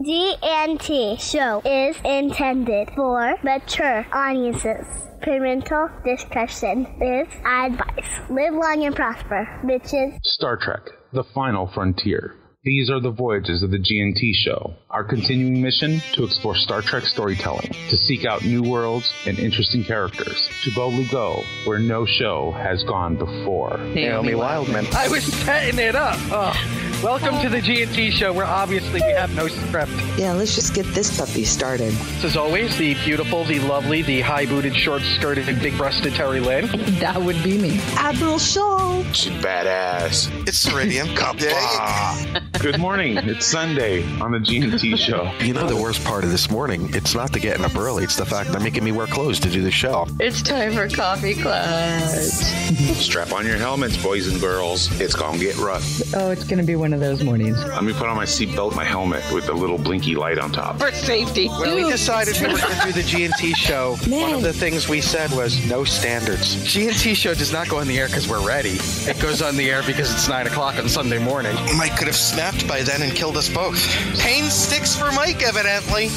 GNT show is intended for mature audiences. Parental discretion is advised. Live long and prosper, bitches. Star Trek: The Final Frontier. These are the voyages of the GNT show, our continuing mission to explore Star Trek storytelling, to seek out new worlds and interesting characters, to boldly go where no show has gone before. Naomi Wildman. I was setting it up. Welcome to the GNT show, where obviously we have no script. Yeah, let's just get this puppy started. As always, the beautiful, the lovely, the high-booted, short-skirted, and big-breasted Terry Lynn. That would be me. Admiral Shaw. She's badass. It's Ceridian. Good morning. It's Sunday on the GNT show. You know the worst part of this morning? It's not the getting up early. It's the fact they're making me wear clothes to do the show. It's time for coffee clutch. Strap on your helmets, boys and girls. It's gonna get rough. Oh, it's gonna be one of those mornings. Let me put on my seatbelt, my helmet with the little blinky light on top. For safety. When we decided we were going to do the GNT show, one of the things we said was no standards. GNT show does not go on the air because we're ready. It goes on the air because it's 9 o'clock on Sunday morning. Mike could have snapped by then and killed us both. Pain sticks for Mike, evidently.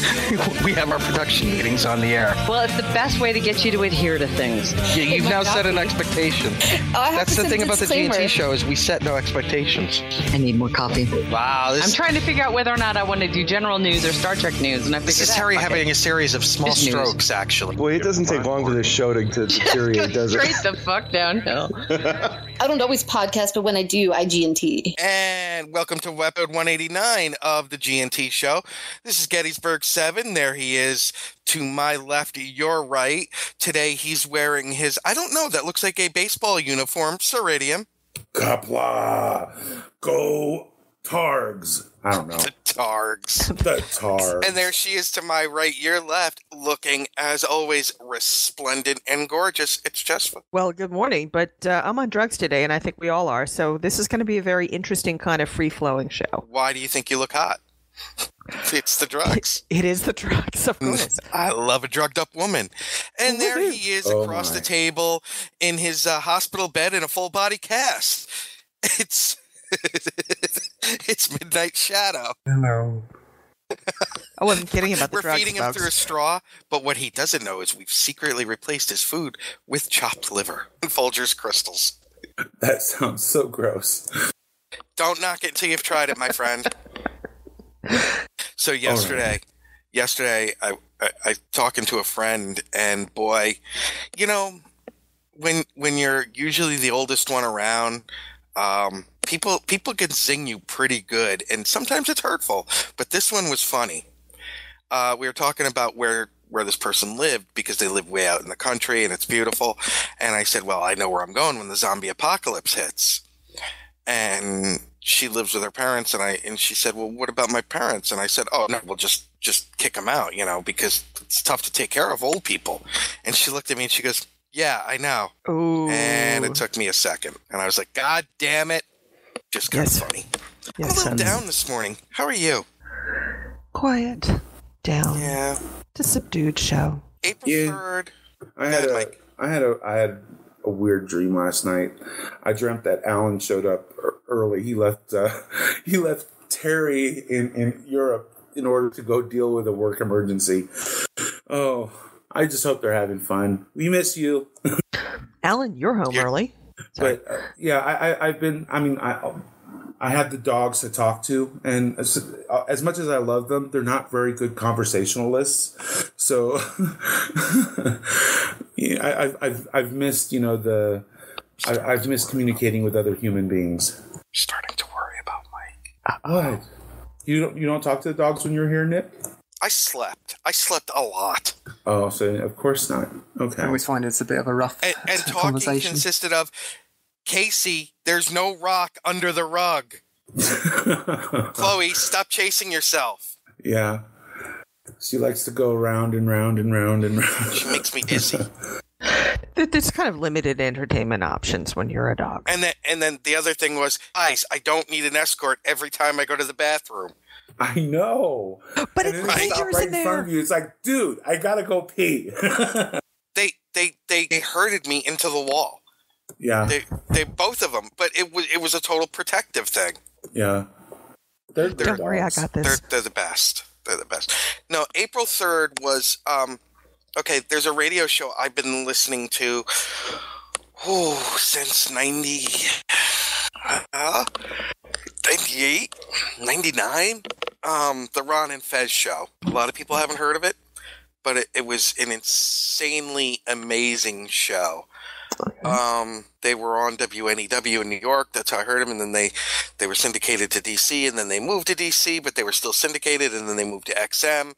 We have our production meetings on the air. Well, it's the best way to get you to adhere to things. You've now set an expectation. That's the thing about the GNT show is we set no expectations. I need more coffee. Wow. I'm trying to figure out whether or not I want to do general news or Star Trek news, and I figured This is Terry having a series of small strokes, actually. Well, it doesn't take long for this show to deteriorate, does it? Straight the fuck downhill. I don't always podcast, but when I do, I GNT. And welcome to episode 189 of the GNT show. This is Gettysburg 7. There he is to my left, your right. Today he's wearing his, I don't know, that looks like a baseball uniform, Ceridian. Kapla. Go Targs. I don't know. The Targs. The Targs. And there she is to my right, your left, looking, as always, resplendent and gorgeous. It's Jessica. Well, good morning, but I'm on drugs today, and I think we all are, so this is going to be a very interesting kind of free-flowing show. Why do you think you look hot? It's the drugs. It is the drugs, of course. I love a drugged-up woman. And there he is across the table in his hospital bed in a full-body cast. It's Midnight Shadow. Hello. I wasn't kidding about the drugs, We're feeding him through a straw, but what he doesn't know is we've secretly replaced his food with chopped liver and Folgers crystals. That sounds so gross. Don't knock it until you've tried it, my friend. So yesterday, I talking to a friend, and boy, you know, when you're usually the oldest one around, people can zing you pretty good, and sometimes it's hurtful, but this one was funny. We were talking about where this person lived, because they live way out in the country and it's beautiful. And I said, well, I know where I'm going when the zombie apocalypse hits. And she lives with her parents, and she said, well, what about my parents? And I said, oh, no, we'll just kick them out, you know, because it's tough to take care of old people. And she looked at me and she goes, yeah, I know. Ooh. And it took me a second. And I was like, God damn it. Just kind of funny. I'm a little down this morning. How are you? Quiet. Down. Yeah. It's a subdued show. April 3rd. I had a weird dream last night. I dreamt that Alan showed up early. He left Terry in Europe in order to go deal with a work emergency. Oh, I just hope they're having fun. We miss you. Alan, you're home early. But I have the dogs to talk to, and as much as I love them, they're not very good conversationalists. So I've missed, I've missed communicating with other human beings. Starting to worry about Mike. What? You don't talk to the dogs when you're here, Nick? I slept a lot. Oh, so of course not. Okay. I always find it's a bit of a rough and talking consisted of, Casey, there's no rock under the rug. Chloe, stop chasing yourself. Yeah. She likes to go round and round and round and round. She makes me dizzy. There's kind of limited entertainment options when you're a dog. And then the other thing was, guys, I don't need an escort every time I go to the bathroom. I know. But it's dangerous in there. Front of you. It's like, dude, I gotta go pee. They herded me into the wall. Yeah. They both of them, but it was a total protective thing. Yeah. Don't worry, I got this. They're the best. They're the best. No, April 3rd was okay. There's a radio show I've been listening to since 98, 99. The Ron and Fez show. A lot of people haven't heard of it, but it was an insanely amazing show. Okay. They were on WNEW in New York. That's how I heard them. And then they were syndicated to DC, and then they moved to DC, but they were still syndicated, and then they moved to XM.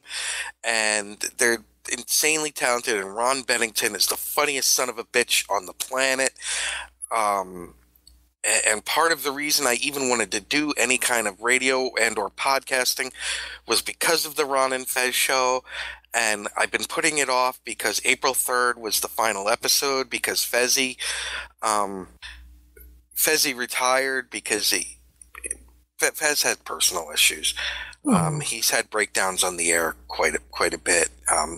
And they're insanely talented. And Ron Bennington is the funniest son of a bitch on the planet. And part of the reason I even wanted to do any kind of radio and or podcasting was because of the Ron and Fez show. And I've been putting it off because April 3rd was the final episode because Fezzy retired because Fez had personal issues. He's had breakdowns on the air quite a bit.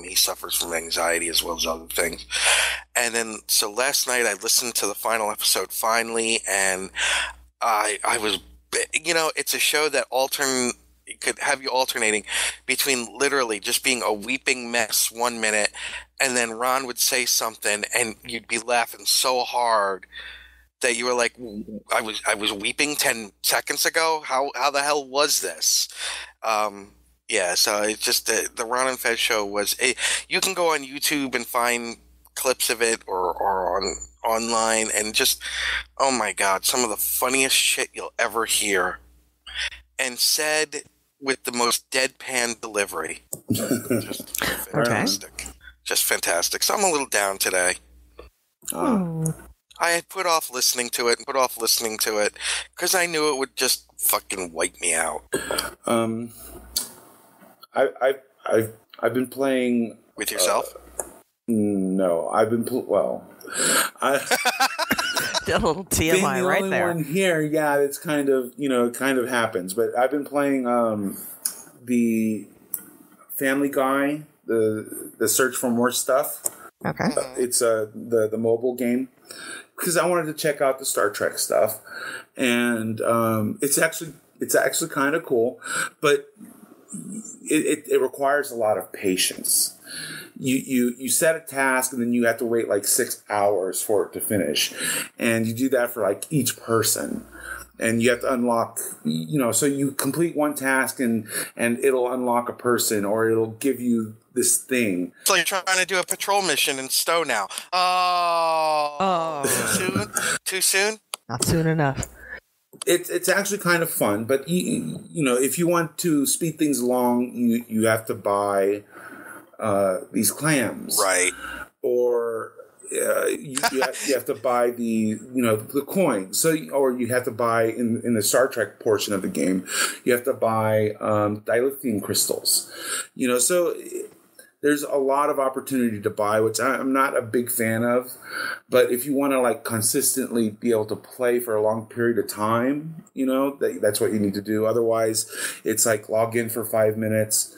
He suffers from anxiety as well as other things. And then, so last night I listened to the final episode finally, and I was, it's a show that could have you alternating between literally just being a weeping mess 1 minute, and then Ron would say something and you'd be laughing so hard that you were like, I was weeping 10 seconds ago. How the hell was this? Yeah. So it's just the Ron and Fez show was you can go on YouTube and find clips of it or online and just, oh my God, some of the funniest shit you'll ever hear, and said with the most deadpan delivery. Just fantastic. Okay. Just fantastic. So I'm a little down today. I had put off listening to it because I knew it would just fucking wipe me out. I've been playing with yourself. No, I've been a little TMI right only there. One here, yeah, it's kind of it kind of happens. But I've been playing the Family Guy, the Search for More Stuff. Okay, it's the mobile game. Because I wanted to check out the Star Trek stuff, and it's actually kind of cool, but it requires a lot of patience. You set a task, and then you have to wait like 6 hours for it to finish, and you do that for like each person, and you have to unlock. So you complete one task, and it'll unlock a person, or it'll give you this thing. So you're trying to do a patrol mission in Stowe now. Oh. Too soon? Not soon enough. It's actually kind of fun, but if you want to speed things along, you have to buy these clams, right? Or you have to buy the coins. So or you have to buy in the Star Trek portion of the game, you have to buy dilithium crystals. So. There's a lot of opportunity to buy, which I'm not a big fan of. But if you want to consistently be able to play for a long period of time, that's what you need to do. Otherwise, it's log in for 5 minutes,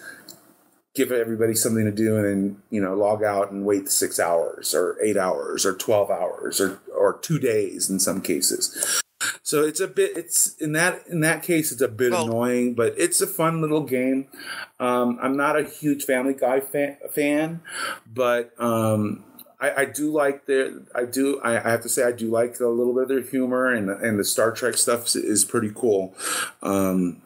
give everybody something to do, and then log out and wait 6 hours or 8 hours or 12 hours or 2 days in some cases. So it's in that case it's a bit annoying, but it's a fun little game. I'm not a huge Family Guy fan, but I do like I have to say I do like a little bit of their humor, and the Star Trek stuff is pretty cool. The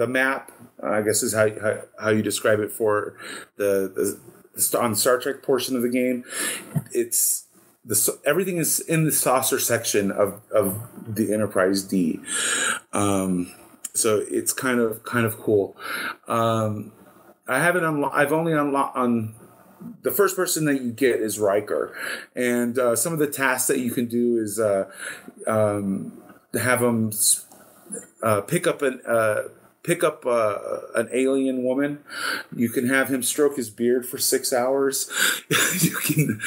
map, I guess, is how you describe it for the on the Star Trek portion of the game. It's everything is in the saucer section of the Enterprise D, so it's kind of cool. I've only unlocked on the first person that you get is Riker, and some of the tasks that you can do is have him pick up an alien woman. You can have him stroke his beard for 6 hours. You can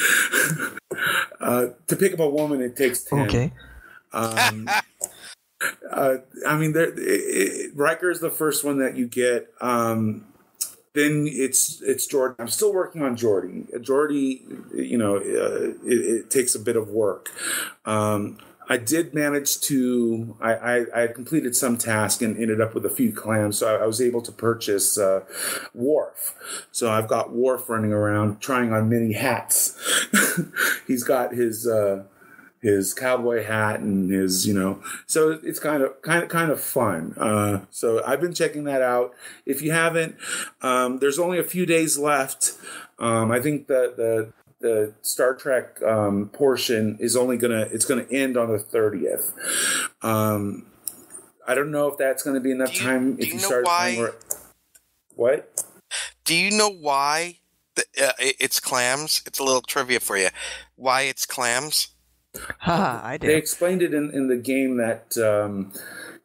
to pick up a woman, it takes 10. Okay. Riker is the first one that you get. Then it's Jordan. I'm still working on Geordi. Geordi, it takes a bit of work. I I did manage to. I completed some task and ended up with a few clams, so I was able to purchase Worf. So I've got Worf running around trying on many hats. He's got his cowboy hat and his, so it's kind of fun. So I've been checking that out. If you haven't, there's only a few days left. I think the Star Trek portion is it's gonna end on the 30th. I don't know if that's gonna be enough time if you start why? What? Do you know why it's clams? It's a little trivia for you. Why it's clams? I did. They explained it in the game that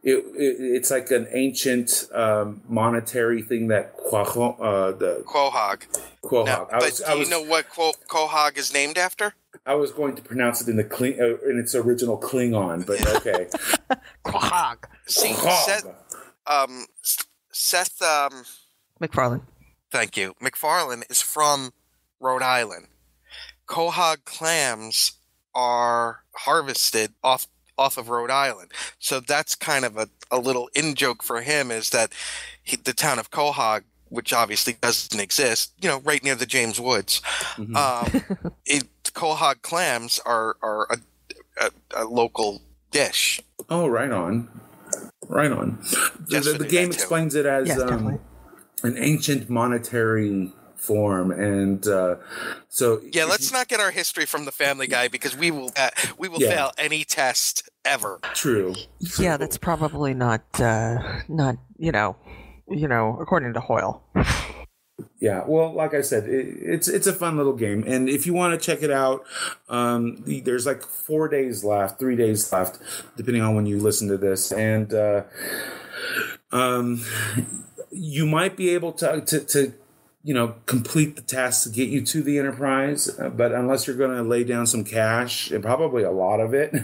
it's like an ancient monetary thing that Quahog. Quahog. No, do you know what Quahog is named after? I was going to pronounce it in its original Klingon, but okay. Quahog. See, Seth MacFarlane. Thank you. MacFarlane is from Rhode Island. Quahog clams are harvested off of Rhode Island. So that's kind of a little in-joke for him, is that the town of Quahog, which obviously doesn't exist, right near the James Woods, Quahog clams are a local dish. Oh, right on. Right on. The game explains it as an ancient monetary form, and so let's not get our history from the Family Guy, because we will fail any test ever. True. Yeah, that's probably not according to Hoyle. Yeah, well, like I said, it's a fun little game, and if you want to check it out, there's like 3 days left, depending on when you listen to this, and you might be able to complete the task to get you to the Enterprise, but unless you're going to lay down some cash, and probably a lot of it,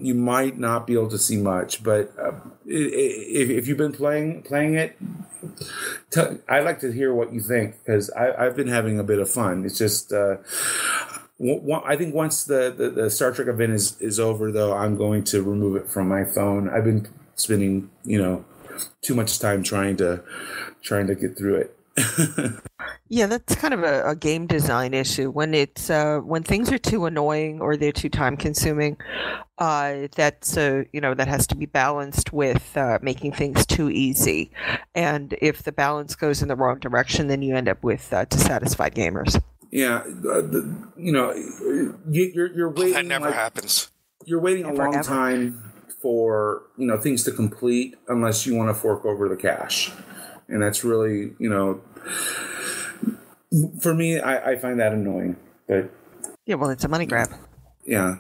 you might not be able to see much. But if you've been playing it, I'd like to hear what you think, because I've been having a bit of fun. It's just, I think once the Star Trek event is over, though, I'm going to remove it from my phone. I've been spending, too much time trying to get through it. Yeah, that's kind of a game design issue. When it's when things are too annoying or they're too time consuming, that's that has to be balanced with making things too easy. And if the balance goes in the wrong direction, then you end up with dissatisfied gamers. Yeah, you're waiting. That never happens. You're waiting a long time for things to complete, unless you want to fork over the cash. And that's really, for me, I find that annoying. But yeah, well, it's a money grab. Yeah,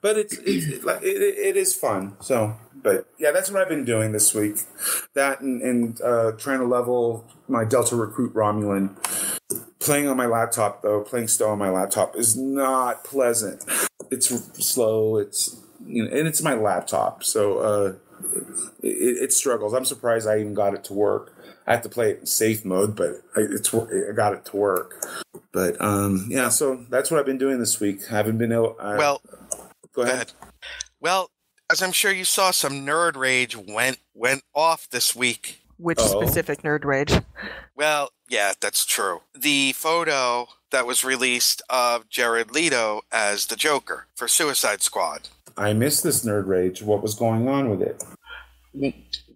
but it is fun. So, but yeah, that's what I've been doing this week. That and trying to level my Delta Recruit Romulan. Playing on my laptop, though, playing still on my laptop is not pleasant. It's slow. It's and it's my laptop, so it struggles. I'm surprised I even got it to work. I have to play it in safe mode, but I got it to work. But yeah, so that's what I've been doing this week. I haven't been able. Go ahead. Well, as I'm sure you saw, some nerd rage went off this week. Which specific nerd rage? Well, yeah, that's true. The photo that was released of Jared Leto as the Joker for Suicide Squad. I missed this nerd rage. What was going on with it?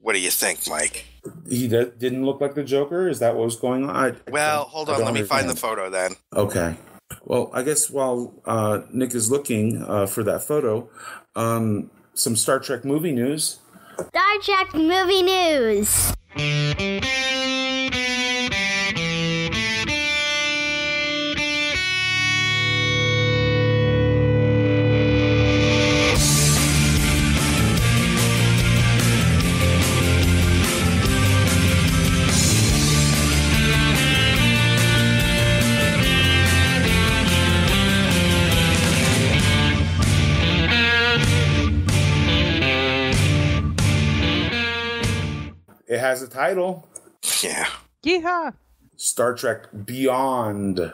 What do you think, Mike? He didn't look like the Joker? Is that what was going on? Hold on. Let me find the photo then. Okay. Well, I guess while Nick is looking for that photo, some Star Trek movie news. Star Trek movie news. It has a title. Yeah. Yeehaw! Star Trek Beyond.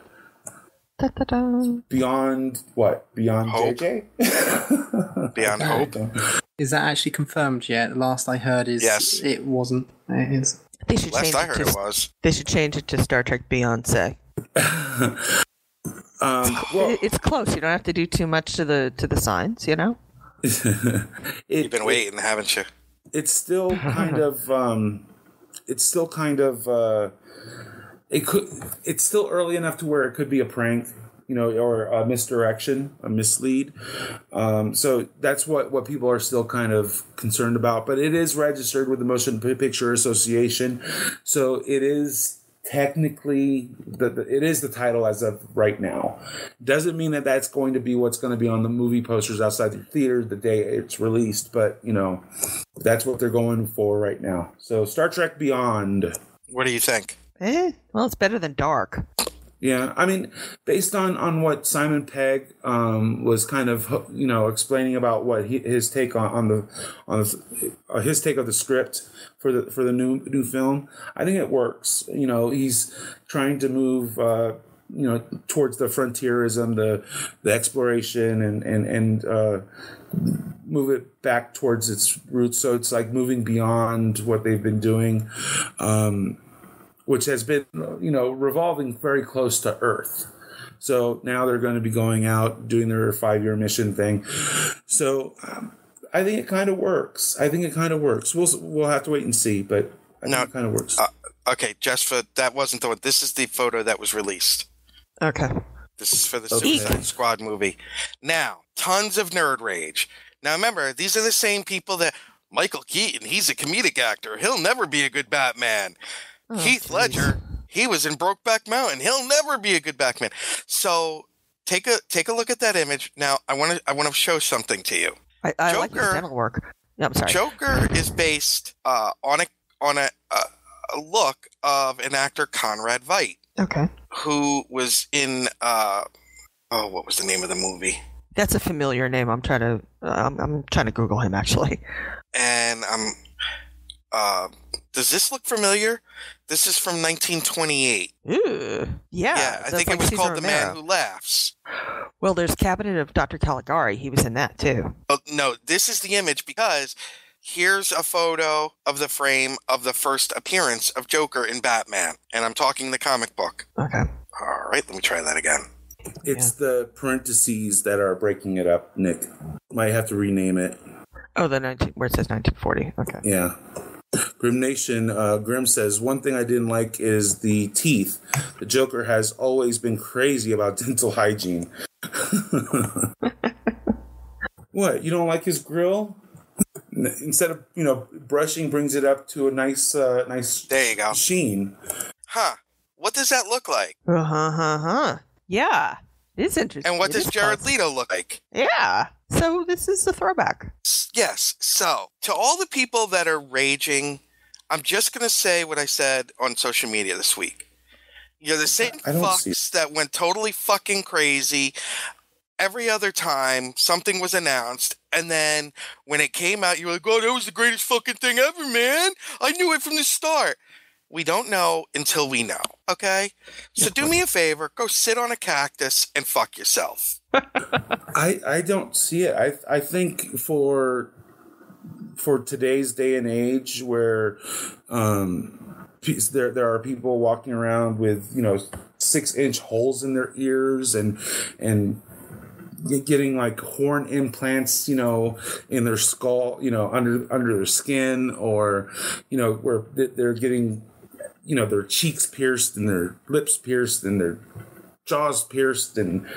Beyond what? Beyond Hope. JJ? Beyond Hope. Is that actually confirmed yet? The last I heard is Yes. it wasn't. It is. They should Last change I it heard to, it was. They should change it to Star Trek Beyonce. Well, It's close. You don't have to do too much to the signs, you know? You've been waiting, haven't you? It's still kind of it's still early enough to where it could be a prank, or a misdirection, a mislead. So that's what people are still kind of concerned about. But it is registered with the Motion Picture Association, so it is technically it is the title as of right now. Doesn't mean that that's going to be what's going to be on the movie posters outside the theater the day it's released, but that's what they're going for right now. So Star Trek Beyond. What do you think? Well, it's better than Dark. Yeah, I mean, based on what Simon Pegg was kind of explaining about what his take on his take of the script for the new film, I think it works. He's trying to move towards the frontierism, the exploration, and move it back towards its roots. So it's like moving beyond what they've been doing. Which has been, revolving very close to Earth. So now they're going to be going out, doing their 5-year mission thing. So I think it kind of works. We'll have to wait and see, but I think it kind of works. Okay, Jessica, that wasn't the one. This is the photo that was released. Okay. This is for the Suicide Squad movie. Now, tons of nerd rage. Now, remember, these are the same people that Michael Keaton, he's a comedic actor. He'll never be a good Batman. Heath Ledger, he was in Brokeback Mountain. He'll never be a good Batman. So take a look at that image. Now I want to show something to you. I like his dental work. Yeah, I'm sorry. Joker is based on a look of an actor, Conrad Veidt. Okay. Who was in what was the name of the movie? That's a familiar name. I'm trying to Google him actually. And does this look familiar? This is from 1928. Ooh, yeah. I think it was called The Man Who Laughs. Well, there's Cabinet of Dr. Caligari. He was in that, too. Oh, no, this is the image because here's a photo of the frame of the first appearance of Joker in Batman. And I'm talking the comic book. Okay. All right, let me try that again. It's the parentheses that are breaking it up, Nick. Might have to rename it. Oh, where it says 1940. Okay. Yeah. Grim Nation, Grim says, one thing I didn't like is the teeth. The Joker has always been crazy about dental hygiene. What, you don't like his grill? Instead of, brushing, brings it up to a nice there you go. sheen. Huh. What does that look like? Yeah. It's interesting. And what does Jared Leto look like? Yeah. So this is a throwback. Yes. So to all the people that are raging, I'm just going to say what I said on social media this week. You're the same fucks that went totally fucking crazy every other time something was announced. And then when it came out, you were like, oh, that was the greatest fucking thing ever, man. I knew it from the start. We don't know until we know, okay? So do me a favor, go sit on a cactus and fuck yourself. I don't see it. I think for today's day and age where there are people walking around with 6-inch holes in their ears and getting like horn implants, in their skull, under their skin, or where they're getting their cheeks pierced and their lips pierced and their jaws pierced, and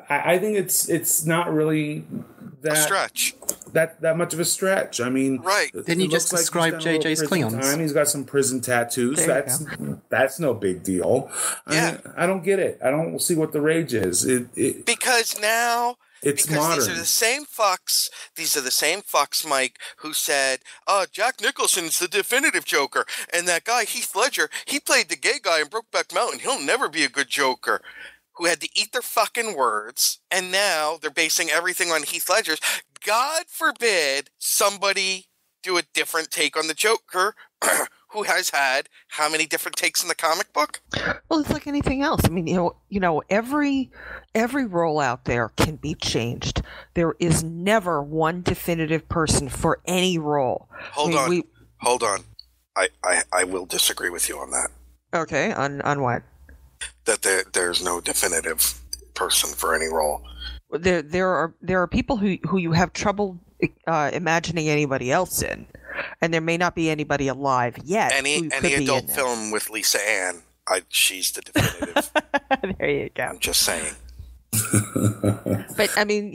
I think it's not really that a stretch. That much of a stretch. I mean, right? Didn't you just describe JJ's Klingons? He's got some prison tattoos. That's no big deal. Yeah. I don't get it. I don't see what the rage is. Because now. It's modern. These are the same fucks. These are the same fucks, Mike, who said, Jack Nicholson's the definitive Joker. And that guy, Heath Ledger, he played the gay guy in Brokeback Mountain. He'll never be a good Joker. Who had to eat their fucking words. And now they're basing everything on Heath Ledger's. God forbid somebody do a different take on the Joker who has had how many different takes in the comic book? Well, it's like anything else. I mean, every role out there can be changed. There is never one definitive person for any role. Hold on. I will disagree with you on that. Okay, on what? That there's no definitive person for any role. There are people who you have trouble imagining anybody else in, and there may not be anybody alive yet. Any adult film with Lisa Ann, she's the definitive. There you go. I'm just saying. But I mean,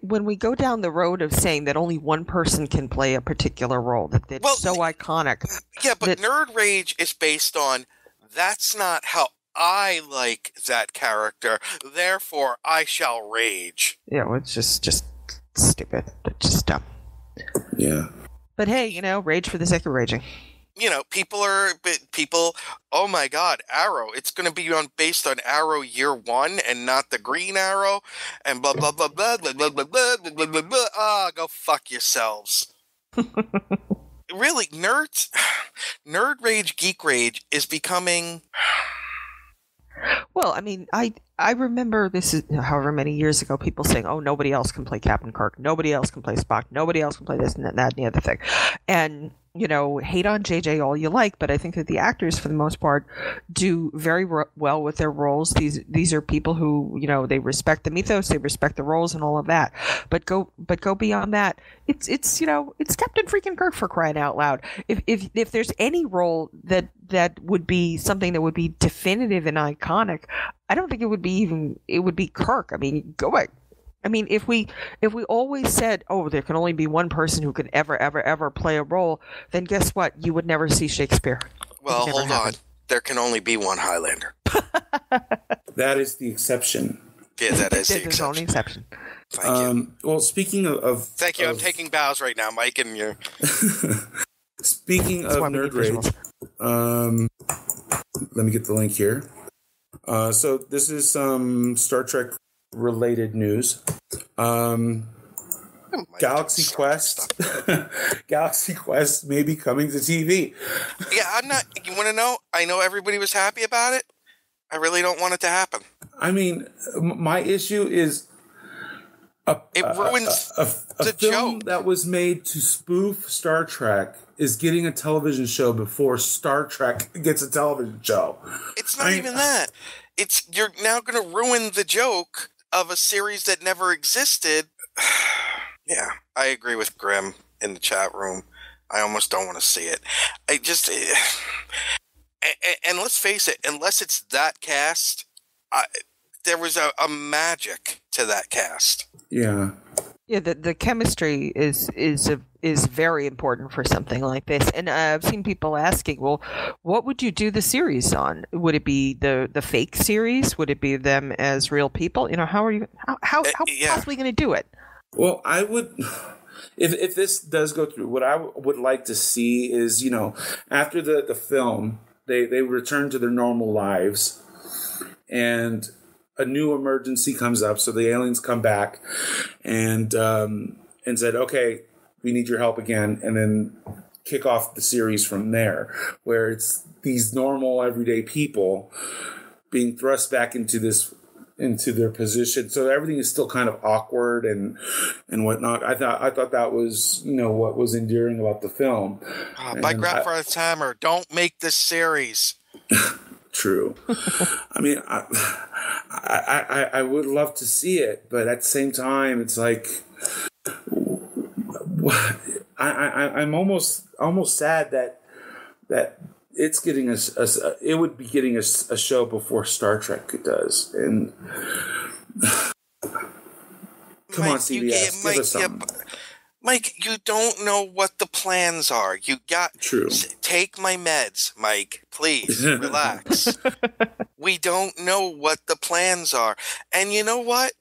when we go down the road of saying that only one person can play a particular role, that's so iconic. Yeah, but Nerd Rage is based on that's not how I like that character, therefore I shall rage. Yeah, well, it's just stupid. It's just dumb. Yeah. But hey, rage for the sake of raging. People, oh my God, Arrow. It's going to be based on Arrow Year 1 and not the Green Arrow, and blah, blah, blah, blah, blah, blah, blah, blah, blah, blah, blah, blah. Ah, go fuck yourselves. Really, Nerd Rage, Geek Rage is becoming... Well, I mean, I remember this is however many years ago, people saying, "Oh, nobody else can play Captain Kirk. Nobody else can play Spock. Nobody else can play this and that and the other thing." And hate on JJ all you like, but I think that the actors, for the most part, do very well with their roles. These are people who they respect the mythos, they respect the roles, and all of that. But go beyond that. It's Captain freaking Kirk, for crying out loud. If there's any role that would be something that would be definitive and iconic, I don't think it would be Kirk. I mean, go back. I mean, if we always said, "Oh, there can only be one person who could ever play a role," then guess what? You would never see Shakespeare. Well, hold on. There can only be one Highlander. That is the exception. Yeah, that is the exception. There's only exception. Thank you. Well, speaking of... Thank you. I'm taking bows right now, Mike, and you're... Speaking of Nerd Rage, let me get the link here. So this is some Star Trek related news. Galaxy Quest may be coming to TV. Yeah, I'm not. You want to know? I know everybody was happy about it. I really don't want it to happen. I mean, my issue is it ruins a the film joke that was made to spoof Star Trek is getting a television show before Star Trek gets a television show. It's not even that. You're now going to ruin the joke of a series that never existed. Yeah, I agree with Grim in the chat room. I almost don't want to see it. And let's face it, unless it's that cast, there was a magic to that cast. Yeah. Yeah, the chemistry is very important for something like this. And I've seen people asking, well, what would you do the series on? Would it be the fake series? Would it be them as real people? How are you possibly going to do it? Well, I would, if this does go through, what I would like to see is, after the film, they return to their normal lives, and a new emergency comes up. So the aliens come back and said, "Okay, we need your help again," and then kick off the series from there, where it's these normal everyday people being thrust back into their position. So everything is still kind of awkward and whatnot. I thought that was what was endearing about the film. My grandfather's hammer, don't make this series. True. I mean, I would love to see it, but at the same time, it's like I'm almost sad that it's getting it would be getting a show before Star Trek does. And come on, CBS, give us something. Mike, you don't know what the plans are. You got True. Take my meds, Mike. Please relax. We don't know what the plans are. And you know what?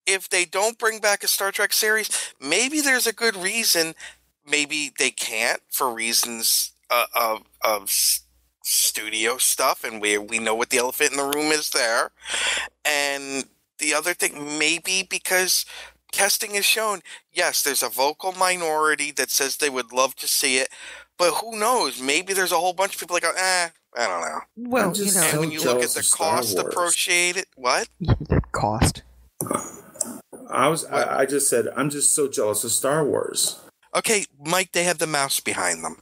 If they don't bring back a Star Trek series, maybe there's a good reason. Maybe they can't for reasons of studio stuff, and we know what the elephant in the room is there. And the other thing, maybe because testing has shown, yes, there's a vocal minority that says they would love to see it, but who knows? Maybe there's a whole bunch of people like, I don't know. Well, I'm just you know, so And when you look at jealous the of Star cost Wars. appreciated, what? the cost. I just said I'm just so jealous of Star Wars. Okay, Mike, they have the mouse behind them.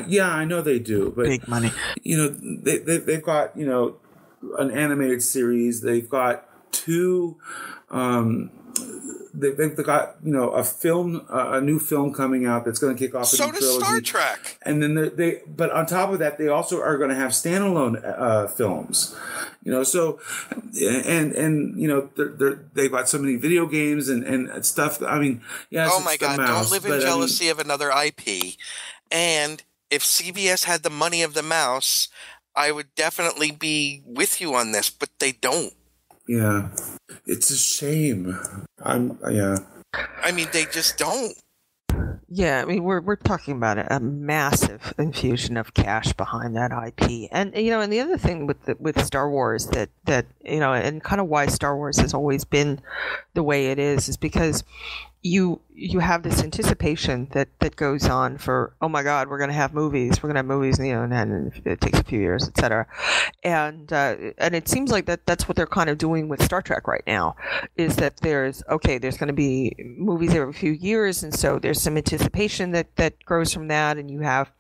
Yeah, I know they do, but Big money. You know, they've got an animated series. They've got two. They've got a new film coming out that's going to kick off a So new does trilogy. Star Trek. And then but on top of that, they also are going to have standalone films. So they've got so many video games and stuff. I mean, yeah. Oh my God! Don't live in jealousy of another IP. And if CBS had the money of the mouse, I would definitely be with you on this. But they don't. Yeah, it's a shame. I mean, they just don't. Yeah, I mean, we're talking about a massive infusion of cash behind that IP, and and the other thing with Star Wars that and kind of why Star Wars has always been the way it is because you have this anticipation that goes on for, oh my God, we're going to have movies, and it takes a few years, etc. And it seems like that's what they're kind of doing with Star Trek right now, is that there's going to be movies every few years, and so there's some anticipation that grows from that, and you have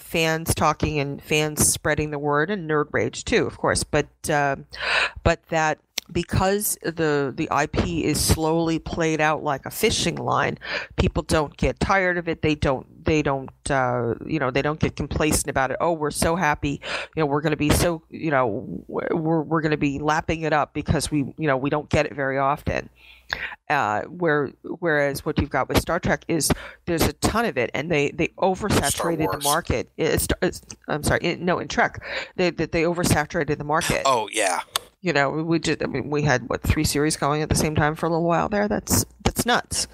fans talking and fans spreading the word, and nerd rage too, of course, but that because the IP is slowly played out like a fishing line, people don't get tired of it. They don't get complacent about it. Oh, we're so happy, we're going to be so, we're going to be lapping it up because we don't get it very often. Whereas what you've got with Star Trek is there's a ton of it, and they oversaturated the market. In Trek, they oversaturated the market. Oh yeah. We had 3 series going at the same time for a little while there. That's nuts.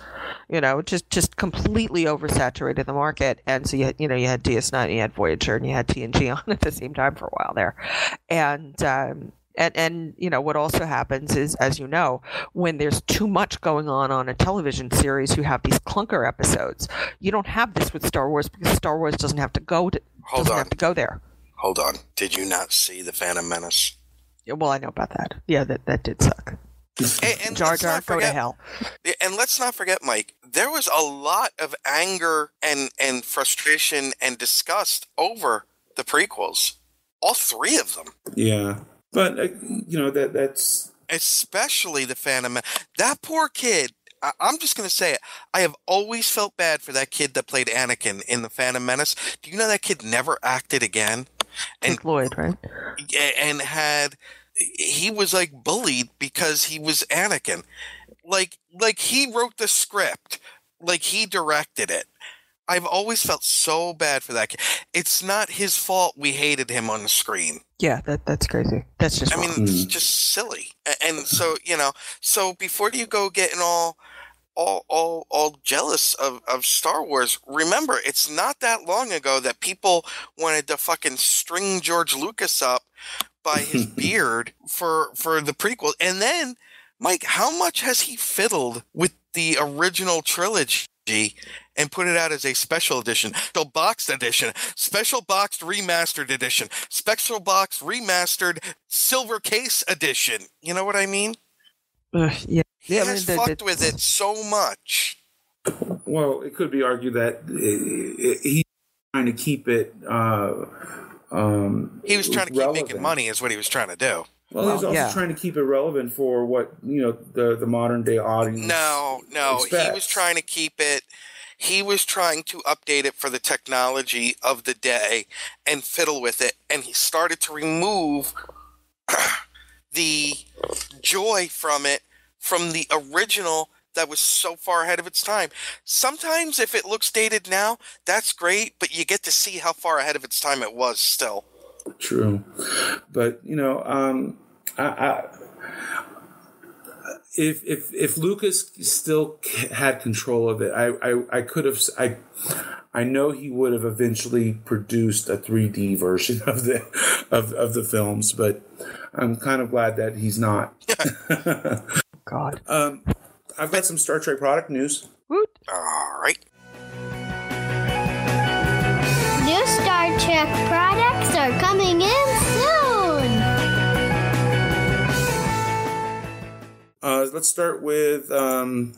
Just completely oversaturated the market. And so you had DS9, you had Voyager, and you had TNG on at the same time for a while there. And what also happens is, as you know, when there's too much going on a television series, you have these clunker episodes. You don't have this with Star Wars because Star Wars doesn't have to go there. Hold on. Did you not see The Phantom Menace? Well, I know about that. Yeah, that did suck. And Jar Jar, go to hell. And let's not forget, Mike, there was a lot of anger and frustration and disgust over the prequels. All 3 of them. Yeah. But, that's... Especially The Phantom Menace. That poor kid, I'm just going to say it. I have always felt bad for that kid that played Anakin in The Phantom Menace. Do you know that kid never acted again? And Lloyd, right? And he was like bullied because he was Anakin. Like he wrote the script. Like he directed it. I've always felt so bad for that kid. It's not his fault we hated him on the screen. Yeah, that's crazy. That's just wrong. It's just silly. And so, so before you go getting all jealous of Star Wars, remember, it's not that long ago that people wanted to fucking string George Lucas up by his beard for the prequel. And then, Mike, how much has he fiddled with the original trilogy and put it out as a special edition, special boxed edition, special boxed remastered edition, special boxed remastered silver case edition? You know what I mean? Yeah. He has fucked with it so much. Well, it could be argued that he's trying to keep it. He was trying to keep making money, is what he was trying to do. Well, he was also trying to keep it relevant for what the modern day audience. No, expects. He was trying to keep it. He was trying to update it for the technology of the day and fiddle with it, and he started to remove the joy from it, from the original that was so far ahead of its time. Sometimes if it looks dated now, that's great, but you get to see how far ahead of its time it was still. True. But, if Lucas still had control of it, I could have... I know he would have eventually produced a 3D version of the films, but I'm kind of glad that he's not. God. I've got some Star Trek product news. All right. New Star Trek products are coming in soon. Let's start with Worf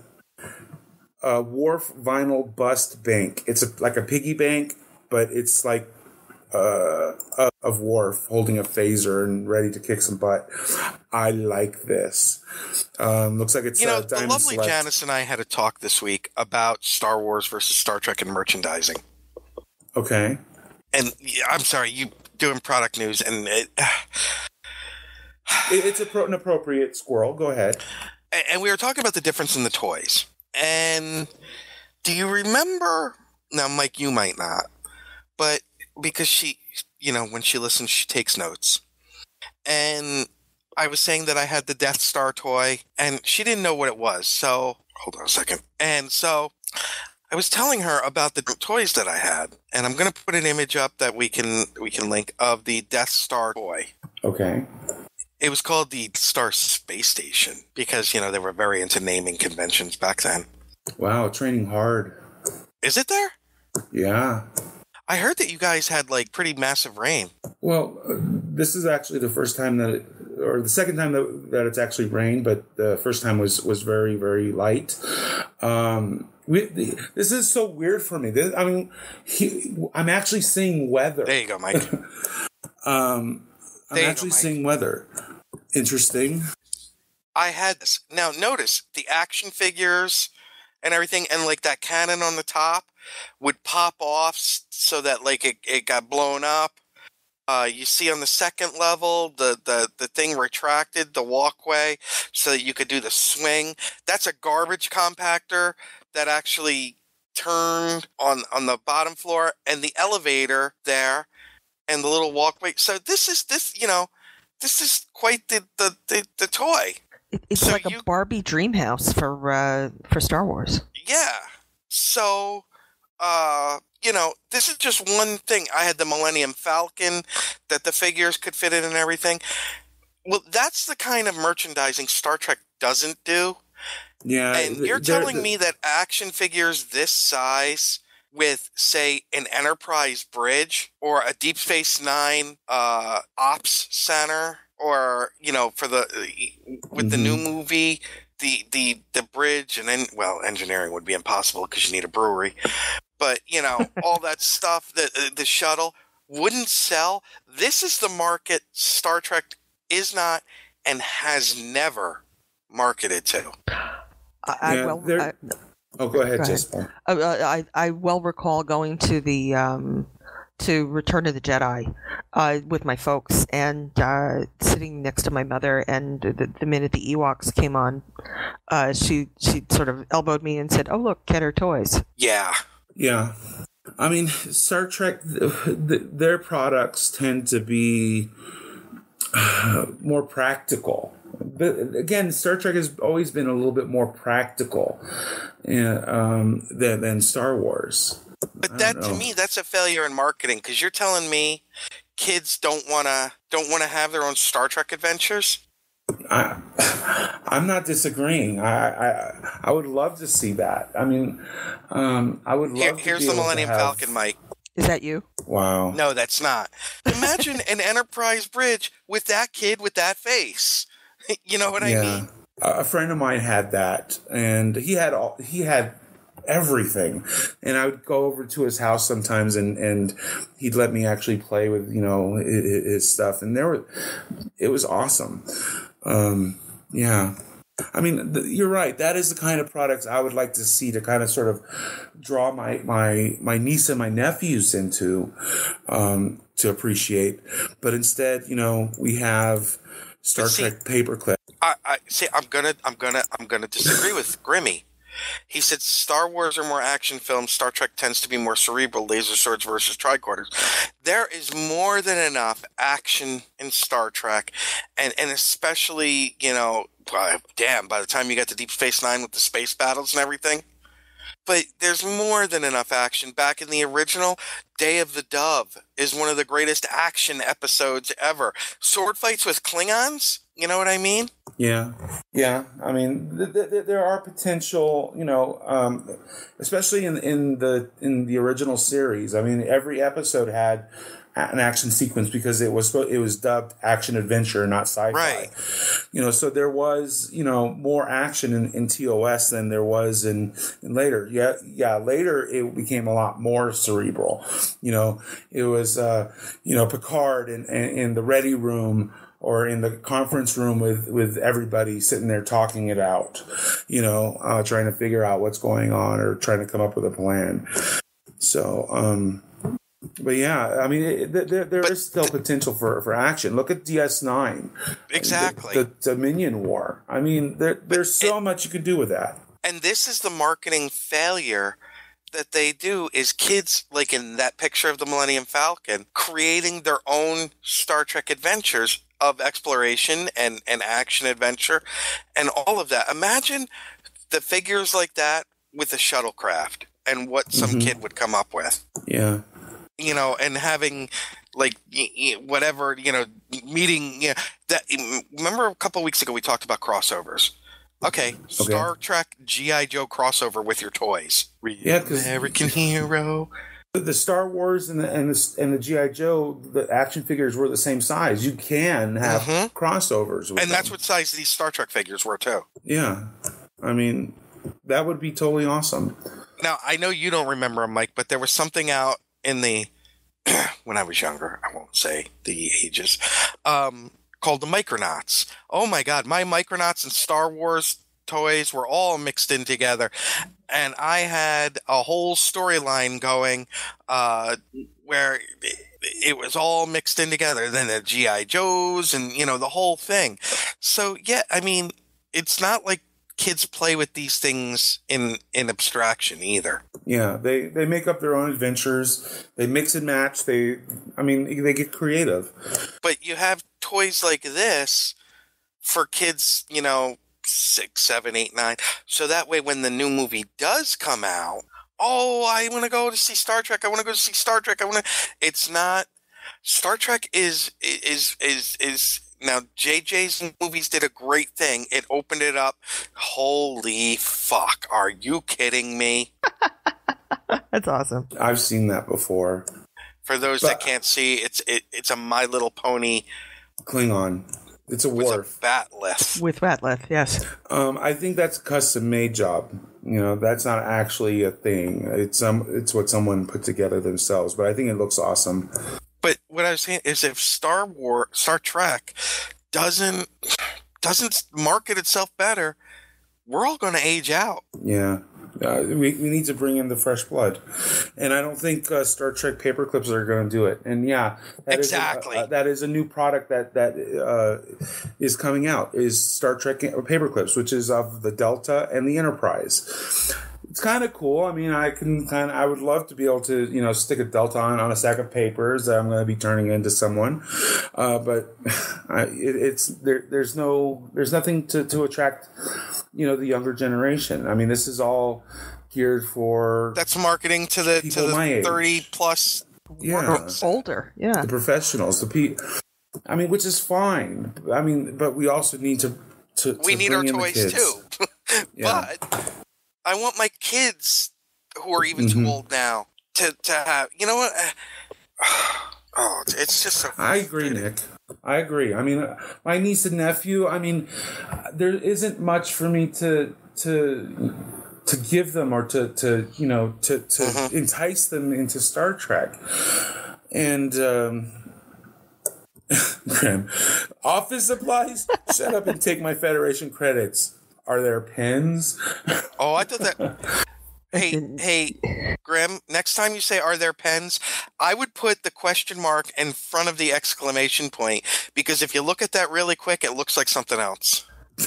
vinyl bust bank. It's like a piggy bank, but it's like of Worf holding a phaser and ready to kick some butt. I like this. Looks like it's the Diamond lovely Select. Janice and I had a talk this week about Star Wars versus Star Trek and merchandising. Okay. And I'm sorry, you doing product news, and It's an appropriate squirrel. Go ahead. And we were talking about the difference in the toys. And do you remember? Now, Mike, you might not, but because she, when she listens, she takes notes. And I was saying that I had the Death Star toy, and she didn't know what it was. So, hold on a second. And so I was telling her about the toys that I had, and I'm going to put an image up that we can link of the Death Star toy. Okay. It was called the Star Space Station because, they were very into naming conventions back then. Wow, training hard. Is it there? Yeah. I heard that you guys had, pretty massive rain. Well, this is actually the first time the second time that it's actually rained, but the first time was very, very light. This is so weird for me. I'm actually seeing weather. There you go, Mike. I'm actually seeing weather. Interesting. I had this. Now, notice the action figures and everything, and that cannon on the top would pop off so that it got blown up. You see on the second level, the thing retracted, the walkway, so that you could do the swing. That's a garbage compactor that actually turned on the bottom floor, and the elevator there, and the little walkway. So this is quite the toy. It's like a Barbie dream house for Star Wars. Yeah. So, this is just one thing. I had the Millennium Falcon that the figures could fit in and everything. Well, that's the kind of merchandising Star Trek doesn't do. Yeah. And you're telling me that action figures this size with, say, an Enterprise bridge or a Deep Space Nine ops center, or for the new movie, the bridge, and then engineering would be impossible because you need a brewery, but all that stuff, the shuttle wouldn't sell. This is the market Star Trek is not and has never marketed to. Go ahead, Jesper. I well recall going to the to Return of the Jedi with my folks and sitting next to my mother, and the minute the Ewoks came on, she sort of elbowed me and said, "Oh, look, get her toys." Yeah. Yeah. I mean, Star Trek, their products tend to be more practical. But again, Star Trek has always been a little bit more practical than Star Wars. But to me, that's a failure in marketing, because you're telling me kids don't want to have their own Star Trek adventures. I'm not disagreeing. I would love to see that. I mean, I would love. Here's the Millennium Falcon, Mike. Is that you? Wow. No, that's not. Imagine an Enterprise bridge with that kid with that face. You know what I mean? A friend of mine had that, and he had everything. And I would go over to his house sometimes, and he'd let me actually play with his stuff, and it was awesome. Yeah. I mean, you're right. That is the kind of products I would like to see to kind of sort of draw my niece and my nephews into to appreciate. But instead, we have Star Trek paperclip. I see. I'm gonna disagree with Grimmy. He said Star Wars are more action films. Star Trek tends to be more cerebral, laser swords versus tricorders. There is more than enough action in Star Trek, and especially, by the time you get to Deep Space Nine with the space battles and everything. But there's more than enough action. Back in the original, Day of the Dove is one of the greatest action episodes ever. Sword fights with Klingons? You know what I mean? Yeah. I mean, there are potential, especially in the original series. I mean, every episode had an action sequence because it was dubbed action adventure, not sci-fi. Right. So there was, more action in TOS than there was in later. Yeah. Later it became a lot more cerebral. It was, Picard in the ready room, or in the conference room with everybody sitting there talking it out, trying to figure out what's going on or trying to come up with a plan. So, but yeah, I mean, there is still potential for action. Look at DS9. Exactly. The Dominion War. I mean, there's so much you can do with that. And this is the marketing failure that they do, is kids, like in that picture of the Millennium Falcon, creating their own Star Trek adventures of exploration and action adventure and all of that. Imagine the figures like that with a shuttlecraft and what some kid would come up with. Yeah. And having like whatever, meeting, that. Remember a couple of weeks ago we talked about crossovers. Okay. Star Trek G.I. Joe crossover with your toys. American hero. The Star Wars and the G.I. Joe, the action figures were the same size. You can have crossovers with them. That's what size these Star Trek figures were, too. Yeah. I mean, that would be totally awesome. Now, I know you don't remember them, Mike, but there was something out in the... when I was younger, I won't say the ages, called the Micronauts. Oh, my God. My Micronauts and Star Wars toys were all mixed in together. And I had a whole storyline going where it was all mixed in together. Then the G.I. Joes and, the whole thing. So, yeah, I mean, it's not like kids play with these things in abstraction either. Yeah, they make up their own adventures. They mix and match. They get creative. But you have toys like this for kids, 6, 7, 8, 9. So that way when the new movie does come out, I want to go to see Star Trek. I want to go see Star Trek. It's not. Star Trek is now JJ's movies did a great thing. It opened it up. Holy fuck. Are you kidding me? That's awesome. I've seen that before. For those that can't see, it's a My Little Pony Klingon. It's a Worf. With Batleth, yes. I think that's a custom made job. That's not actually a thing. It's what someone put together themselves. But I think it looks awesome. But what I was saying is, if Star Trek doesn't market itself better, we're all going to age out. Yeah. We need to bring in the fresh blood. And I don't think Star Trek paperclips are going to do it. And yeah, that is a new product that is coming out, is Star Trek paperclips, which is of the Delta and the Enterprise. It's kind of cool. I mean, I would love to be able to, stick a Delta on a stack of papers that I'm going to be turning into someone. But there's nothing to attract, the younger generation. I mean, this is all geared for. That's marketing to the 30 plus. Yeah. Older. Yeah. The professionals, which is fine. I mean, but we also need to we need our toys too. Yeah. But I want my kids, who are even too old now, to have, what? It's just so I agree, Nick. I agree. I mean, my niece and nephew, there isn't much for me to give them or to entice them into Star Trek. And, Graham, office supplies? Shut up and take my Federation credits. Are there pens? Oh, I thought that. Hey, Grim, next time you say, are there pens? I would put the question mark in front of the exclamation point, because if you look at that really quick, it looks like something else.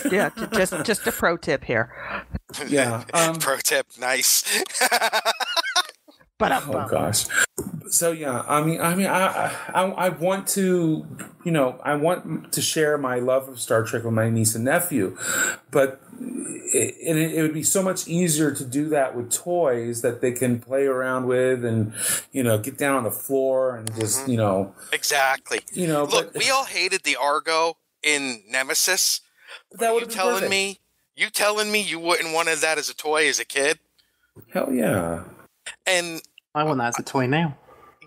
Yeah, just a pro tip here. Yeah. Pro tip, nice. Oh gosh. So yeah, I want to, I want to share my love of Star Trek with my niece and nephew, but it would be so much easier to do that with toys that they can play around with and, get down on the floor and just, Exactly. Look, we all hated the Argo in Nemesis. That would have been perfect. You telling me you wouldn't wanted that as a toy as a kid? Hell yeah. And I want that as a toy now.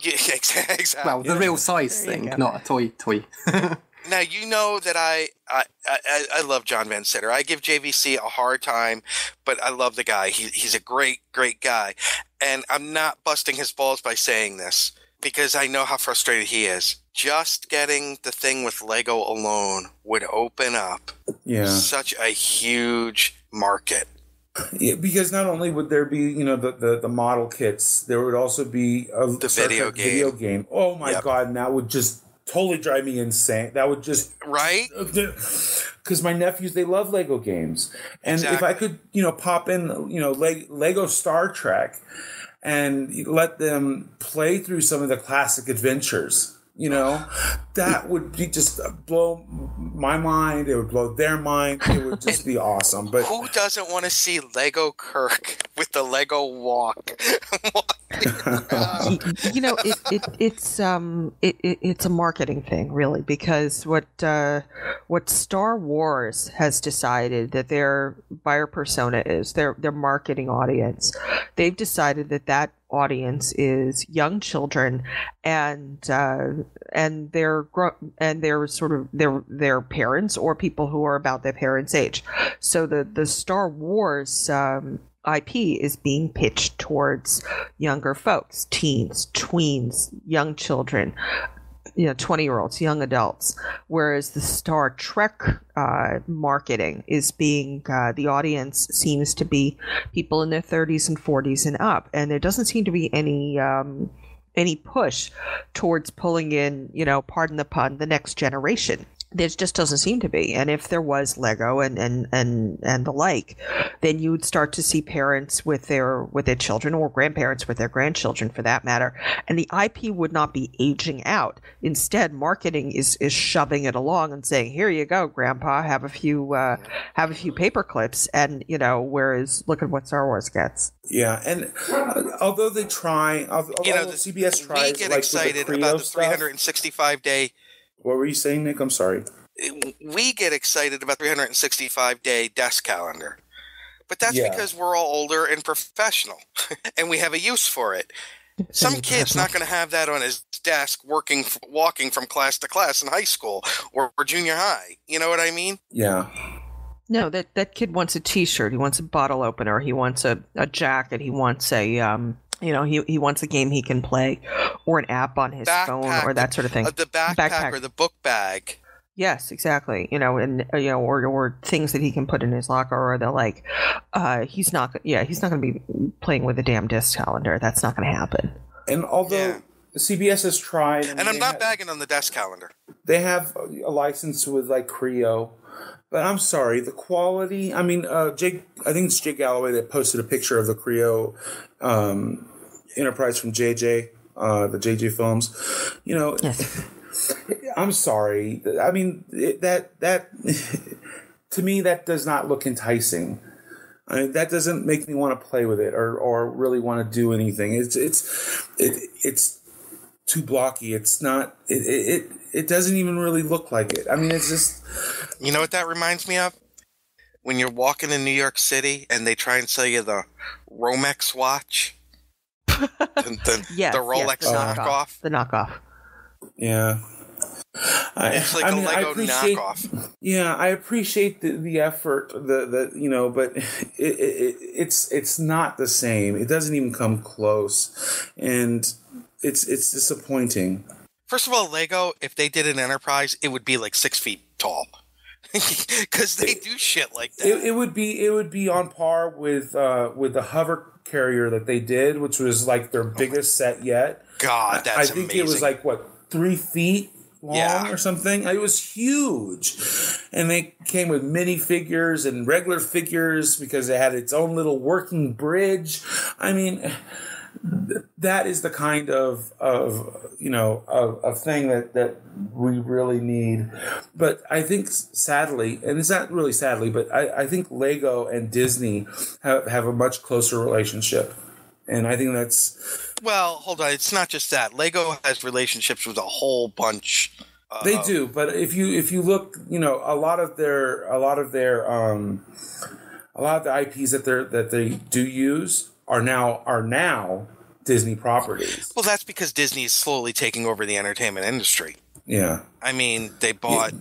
Yeah, exactly. Well, the real size thing, not a toy. Now, you know that I love John Van Sitter. I give JVC a hard time, but I love the guy. He's a great, great guy. And I'm not busting his balls by saying this because I know how frustrated he is. Just getting the thing with Lego alone would open up such a huge market. Yeah, because not only would there be, the model kits, there would also be the video game. Oh my God, and that would just totally drive me insane. That would just right, because my nephews, they love Lego games, and if I could, pop in, Lego Star Trek, and let them play through some of the classic adventures. That would be just blow my mind. It would blow their mind. It would just be awesome. But who doesn't want to see Lego Kirk with the Lego walk? It's a marketing thing, really, because what Star Wars has decided that their buyer persona is, their marketing audience. They've decided that audience is young children and their parents or people who are about their parents' age. So the Star Wars IP is being pitched towards younger folks, teens, tweens, young children, 20-year-olds, young adults, whereas the Star Trek marketing is being, the audience seems to be people in their 30s and 40s and up, and there doesn't seem to be any push towards pulling in, pardon the pun, the next generation. There just doesn't seem to be. And if there was Lego and the like, then you would start to see parents with their children, or grandparents with their grandchildren for that matter. And the IP would not be aging out. Instead, marketing is shoving it along and saying, here you go, Grandpa, have a few paper clips. And, whereas look at what Star Wars gets. Yeah, and although they try, CBS tries, we get excited about the 365-day. What were you saying, Nick? I'm sorry. We get excited about 365-day desk calendar. But that's because we're all older and professional, and we have a use for it. Some kid's not going to have that on his desk walking from class to class in high school or junior high. You know what I mean? Yeah. No, that kid wants a T-shirt. He wants a bottle opener. He wants a jacket. He wants a he wants a game he can play, or an app on his phone, or that sort of thing. The backpack or the book bag. Yes, exactly. Or things that he can put in his locker, or the like. He's not going to be playing with a damn disc calendar. That's not going to happen. And although CBS has tried, and I'm not bagging on the desk calendar. They have a license with like Creo. But I'm sorry, the quality. I mean, I think it's Jake Galloway that posted a picture of the Creo Enterprise from JJ, the JJ Films. Yes. I'm sorry. I mean, that to me, that does not look enticing. I mean, that doesn't make me want to play with it or really want to do anything. It's too blocky. It's not. It doesn't even really look like it. I mean, it's just. You know what that reminds me of? When you're walking in New York City and they try and sell you the Romex watch, the Rolex knockoff. The knockoff. Yeah. It's like a Lego knockoff. Yeah, I appreciate the effort, but it's not the same. It doesn't even come close, and it's disappointing. First of all, Lego, if they did an Enterprise, it would be like 6 feet tall, because they do shit like that. It would be on par with the hover carrier that they did, which was like their biggest set yet. God, that's amazing. I think it was like 3 feet long or something. It was huge, and they came with mini figures and regular figures because it had its own little working bridge. I mean, that is the kind of thing that we really need. But I think sadly, and it's not really sadly, but I think Lego and Disney have a much closer relationship. And I think that's... Well, hold on. It's not just that. Lego has relationships with a whole bunch. They do, but if you look, a lot of the IPs that they do use are now Disney properties. Well, that's because Disney is slowly taking over the entertainment industry. Yeah. I mean, they bought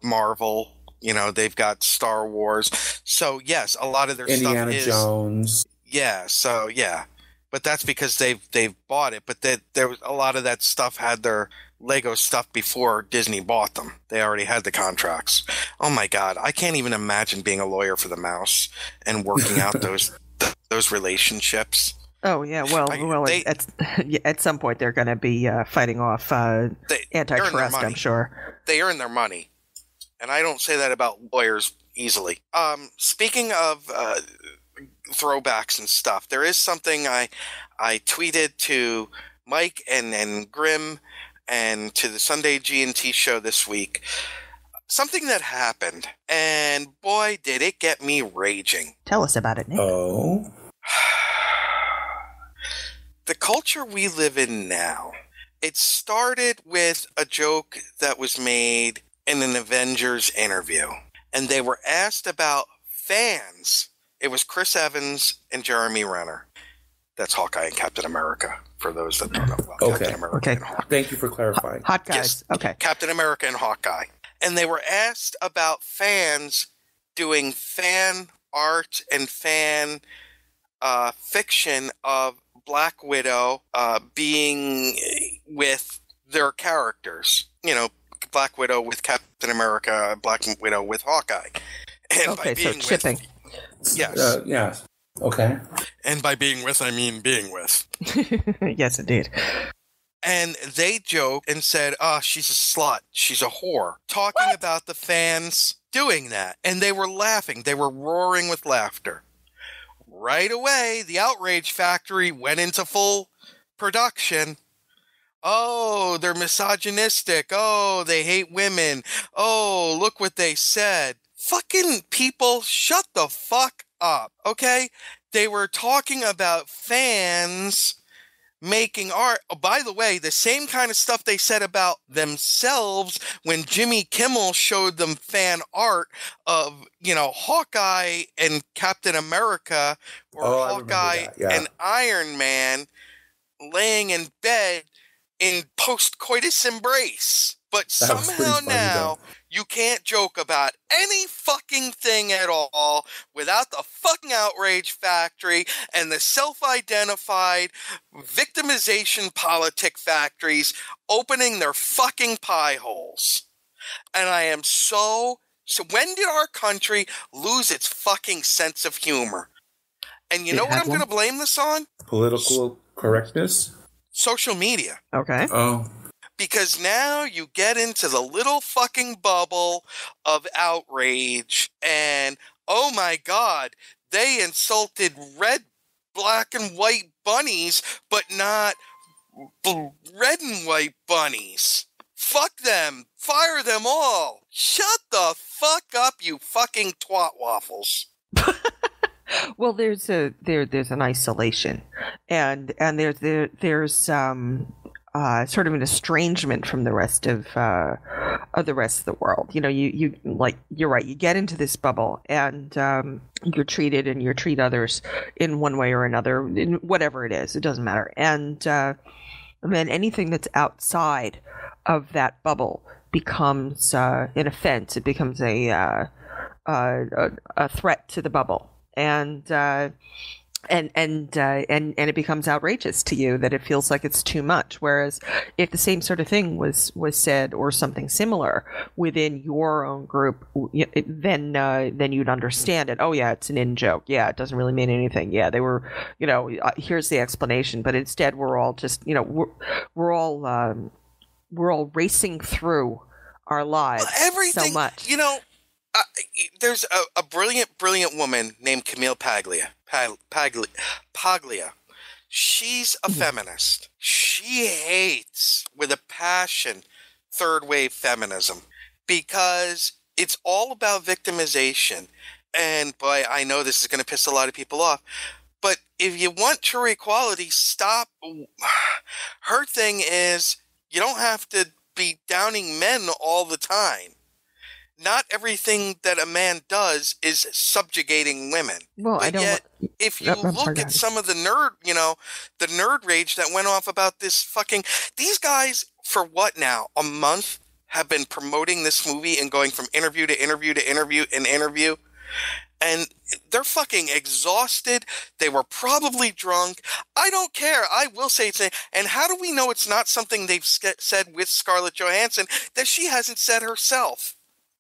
Marvel. They've got Star Wars. So yes, a lot of their Indiana stuff is Jones. Yeah. So yeah, but that's because they've bought it. But there was a lot of that stuff had their Lego stuff before Disney bought them. They already had the contracts. Oh my God, I can't even imagine being a lawyer for the mouse and working out those relationships. Oh yeah, at some point they're going to be fighting off antitrust. I'm sure they earn their money, and I don't say that about lawyers easily. Speaking of throwbacks and stuff, there is something I tweeted to Mike and Grim and to the Sunday G&T show this week. Something that happened, and boy, did it get me raging. Tell us about it, Nick. Oh. The culture we live in now, it started with a joke that was made in an Avengers interview, and they were asked about fans. It was Chris Evans and Jeremy Renner. That's Hawkeye and Captain America, for those that don't know about Captain America and Hawkeye. Thank you for clarifying. Hot guys. Yes, okay. Captain America and Hawkeye. And they were asked about fans doing fan art and fan fiction of Black Widow being with their characters. Black Widow with Captain America, Black Widow with Hawkeye. And okay, so shipping. Yes. Yes. Okay. And by being with, I mean being with. Yes, indeed. And they joked and said, she's a slut. She's a whore. Talking about the fans doing that. And they were laughing. They were roaring with laughter. Right away, the Outrage factory went into full production. Oh, they're misogynistic. Oh, they hate women. Oh, look what they said. Fucking people, shut the fuck up, okay? They were talking about fans making art. Oh, by the way, the same kind of stuff they said about themselves when Jimmy Kimmel showed them fan art of, Hawkeye and Captain America, or Hawkeye and Iron Man laying in bed in post-coitus embrace. But somehow now you can't joke about any fucking thing at all without the fucking Outrage factory and the self-identified victimization politic factories opening their fucking pie holes. And I am so when did our country lose its fucking sense of humor? And you know what I'm going to blame this on? Political correctness? Social media. Okay. Oh. Because now you get into the little fucking bubble of outrage and, oh my God, they insulted red, black, and white bunnies, but not red and white bunnies. Fuck them. Fire them all. Shut the fuck up, you fucking twat waffles. Well, there's an isolation, and there's sort of an estrangement from the rest of the world. You're right. You get into this bubble, and you're treated, and you treat others in one way or another, in whatever it is. It doesn't matter. And then anything that's outside of that bubble becomes an offense. It becomes a threat to the bubble. And it becomes outrageous to you that it feels like it's too much. Whereas if the same sort of thing was said or something similar within your own group, then you'd understand it. Oh yeah, it's an in joke. Yeah, it doesn't really mean anything. Yeah, they were, here's the explanation. But instead, we're all just, we're all racing through our lives so much. There's a brilliant woman named Camille Paglia. Paglia. She's a feminist. She hates with a passion third wave feminism because it's all about victimization. And boy, I know this is going to piss a lot of people off, but if you want true equality, stop. Her thing is you don't have to be downing men all the time. Not everything that a man does is subjugating women. Well, but yet, if you look at some of the nerd rage that went off about this fucking... These guys, for what now? A month have been promoting this movie and going from interview to interview to interview and interview. And they're fucking exhausted. They were probably drunk. I don't care. I will say it's... And how do we know it's not something they've said with Scarlett Johansson that she hasn't said herself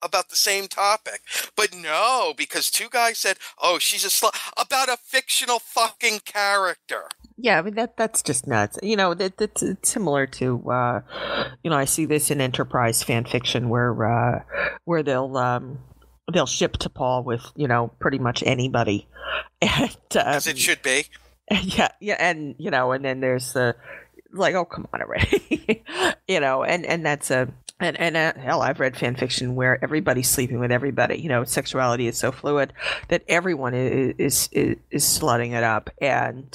about the same topic? But no, because two guys said, oh, she's a slut, about a fictional fucking character. Yeah, I mean, that's just nuts. You know, it's similar to, I see this in Enterprise fan fiction where they'll ship to Paul with, pretty much anybody. And, as it should be. Yeah, and, and then there's the, like, oh, come on already. And that's a... And hell, I've read fan fiction where everybody's sleeping with everybody. Sexuality is so fluid that everyone is slutting it up. And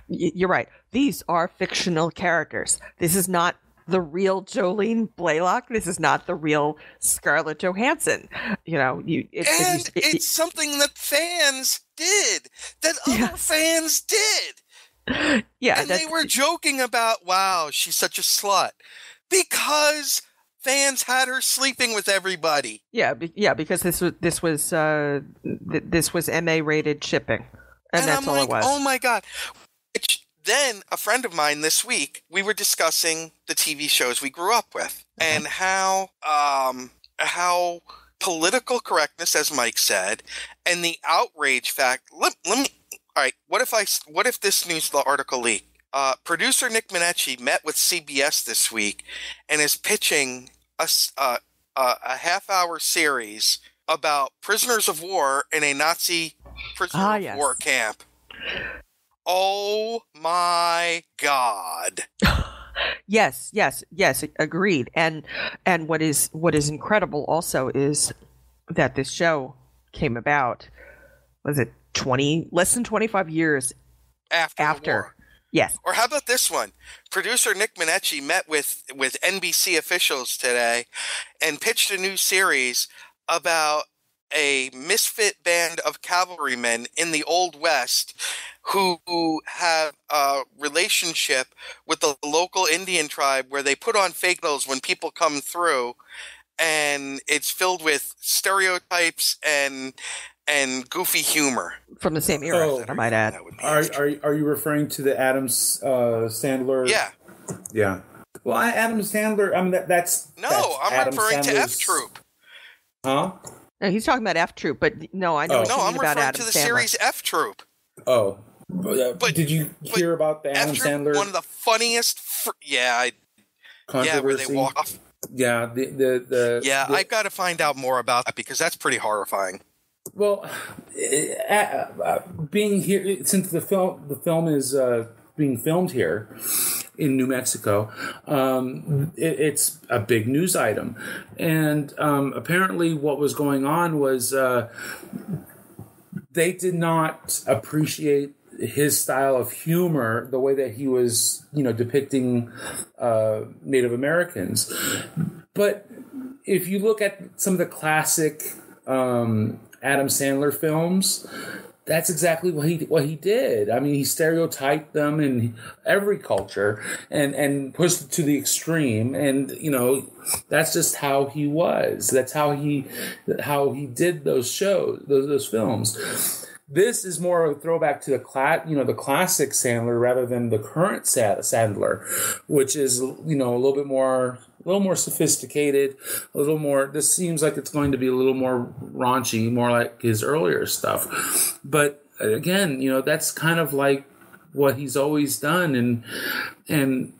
you're right; these are fictional characters. This is not the real Jolene Blaylock. This is not the real Scarlett Johansson. It's something that fans did, that other fans did. Yeah, and they were joking about, wow, she's such a slut. Because fans had her sleeping with everybody. Yeah, because this was MA rated shipping, and that's all it was. Oh my god! Then a friend of mine this week, we were discussing the TV shows we grew up with and how political correctness, as Mike said, and the outrage fact. Let me. All right. What if this news article leaked? Producer Nick Minecci met with CBS this week and is pitching a half-hour series about prisoners of war in a Nazi prisoner of war camp. Oh my God! Yes, agreed. And what is incredible also is that this show came about. Was it less than 25 years after the war? Yes. Or how about this one? Producer Nick Minecci met with NBC officials today and pitched a new series about a misfit band of cavalrymen in the Old West who have a relationship with the local Indian tribe where they put on fake clothes when people come through, and it's filled with stereotypes and goofy humor from the same era. I might add. Are you referring to the Adam Sandler? Yeah. Well, Adam Sandler. I mean, that's I'm Adam referring to Sandler's... F Troop. Huh? No, he's talking about F Troop, but no, I know. No, I'm about referring Adam to the Sandler. series F Troop. Oh, but did you hear about the Adam Sandler? One of the funniest. Where they walk off. Yeah, I've got to find out more about that because that's pretty horrifying. Well, being here since the film is being filmed here in New Mexico, it's a big news item, and apparently, what was going on was they did not appreciate his style of humor, the way that he was, depicting Native Americans. But if you look at some of the classic Adam Sandler films, that's exactly what he did. I mean, he stereotyped them in every culture and pushed it to the extreme. And that's just how he was. That's how he did those shows, those films. This is more of a throwback to the classic Sandler rather than the current Sandler, which is a little more sophisticated, a little more. This seems like it's going to be a little more raunchy, more like his earlier stuff. But again, that's kind of like what he's always done, and